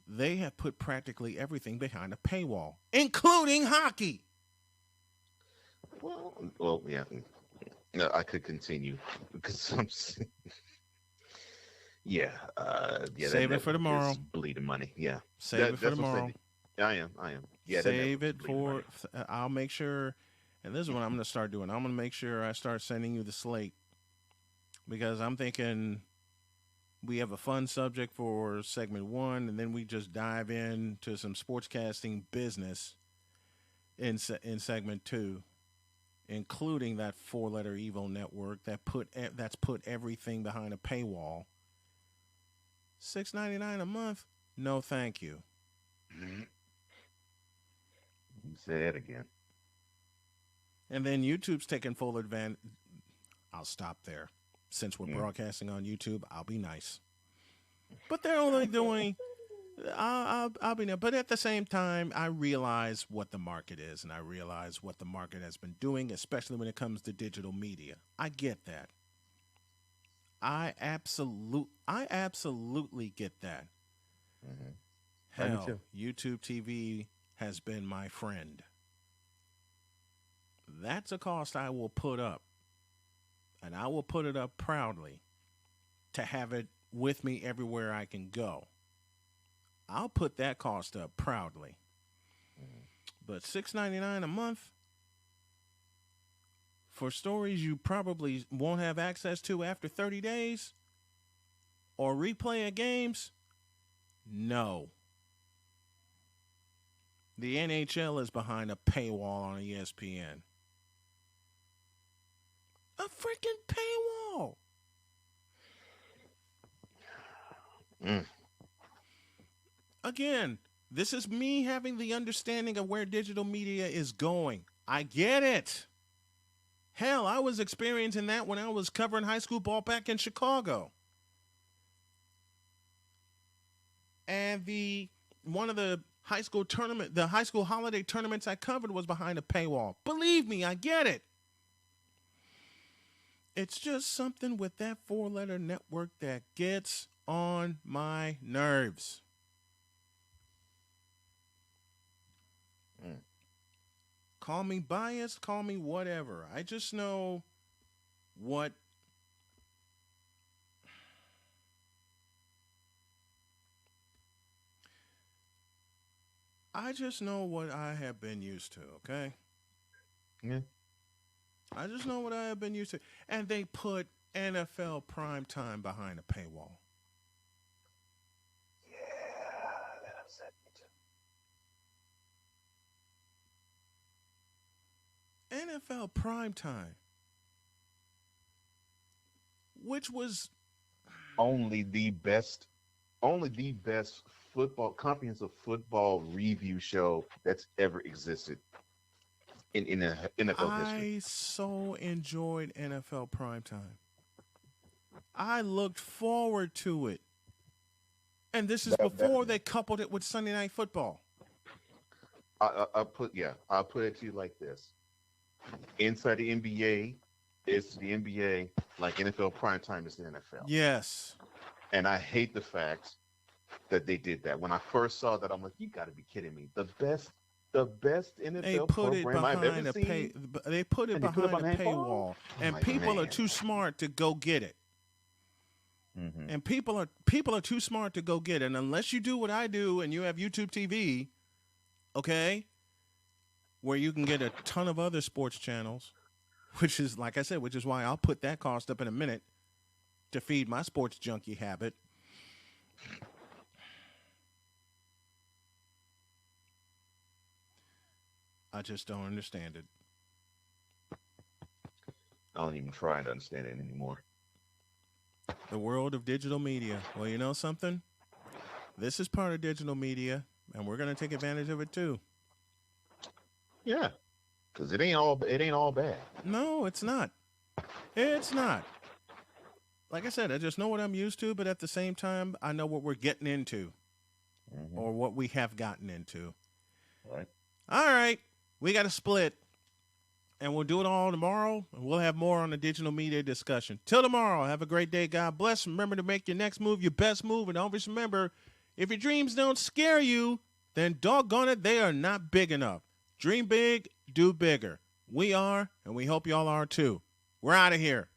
they have put practically everything behind a paywall, including hockey. Well, yeah. I could continue because I'm. Save it for tomorrow. Bleeding money. Yeah. Save it for tomorrow. I am. Yeah. Save it for. I'll make sure. And this is what I'm going to start doing. I'm going to make sure I start sending you the slate because I'm thinking we have a fun subject for segment 1, and then we just dive into some sportscasting business in segment 2, including that four-letter Evo network that's put everything behind a paywall. $6.99 a month? No, thank you. Say that again. And then YouTube's taking full advantage. I'll stop there. Since we're broadcasting on YouTube, I'll be nice. But they're only doing. I'll be there. But at the same time, I realize what the market is, and I realize what the market has been doing, especially when it comes to digital media. I get that. I absolutely get that. Hell, YouTube TV has been my friend. That's a cost I will put up, and I will put it up proudly to have it with me everywhere I can go. I'll put that cost up proudly. But $6.99 a month for stories you probably won't have access to after 30 days or replay of games? No. The NHL is behind a paywall on ESPN. A freaking paywall. Again, this is me having the understanding of where digital media is going. I get it. Hell, I was experiencing that when I was covering high school ball back in Chicago. And one of the high school tournament, the high school holiday tournaments I covered was behind a paywall. Believe me, I get it. It's just something with that 4-letter network that gets on my nerves. Call me biased, call me whatever. I just know what I have been used to, okay? Yeah. I just know what I have been used to. And they put NFL primetime behind a paywall. Yeah, that upset me too. NFL primetime, which was only the best football, comprehensive football review show that's ever existed in NFL history. I so enjoyed NFL primetime. I looked forward to it. And this is before they coupled it with Sunday Night Football. I'll put it to you like this. Inside the NBA, it's the NBA like NFL primetime is the NFL. Yes. And I hate the fact that they did that. When I first saw that, I'm like, you got to be kidding me. The best NFL program I've ever seen. They put it behind a paywall. And like, people are too smart to go get it. Mm-hmm. And people are too smart to go get it. And unless you do what I do and you have YouTube TV, okay, where you can get a ton of other sports channels, which is, like I said, which is why I'll put that cost up in a minute to feed my sports junkie habit. I just don't understand it. I don't even try to understand it anymore. The world of digital media. Well, you know something? This is part of digital media, and we're going to take advantage of it too. Yeah, because it ain't all bad. No, it's not. It's not. Like I said, I just know what I'm used to, but at the same time, I know what we're getting into, or what we have gotten into. Right. All right, we got to split. And we'll do it all tomorrow. And we'll have more on the digital media discussion. Till tomorrow, have a great day. God bless. Remember to make your next move your best move. And always remember, if your dreams don't scare you, then doggone it, they are not big enough. Dream big, do bigger. We are, and we hope y'all are too. We're out of here.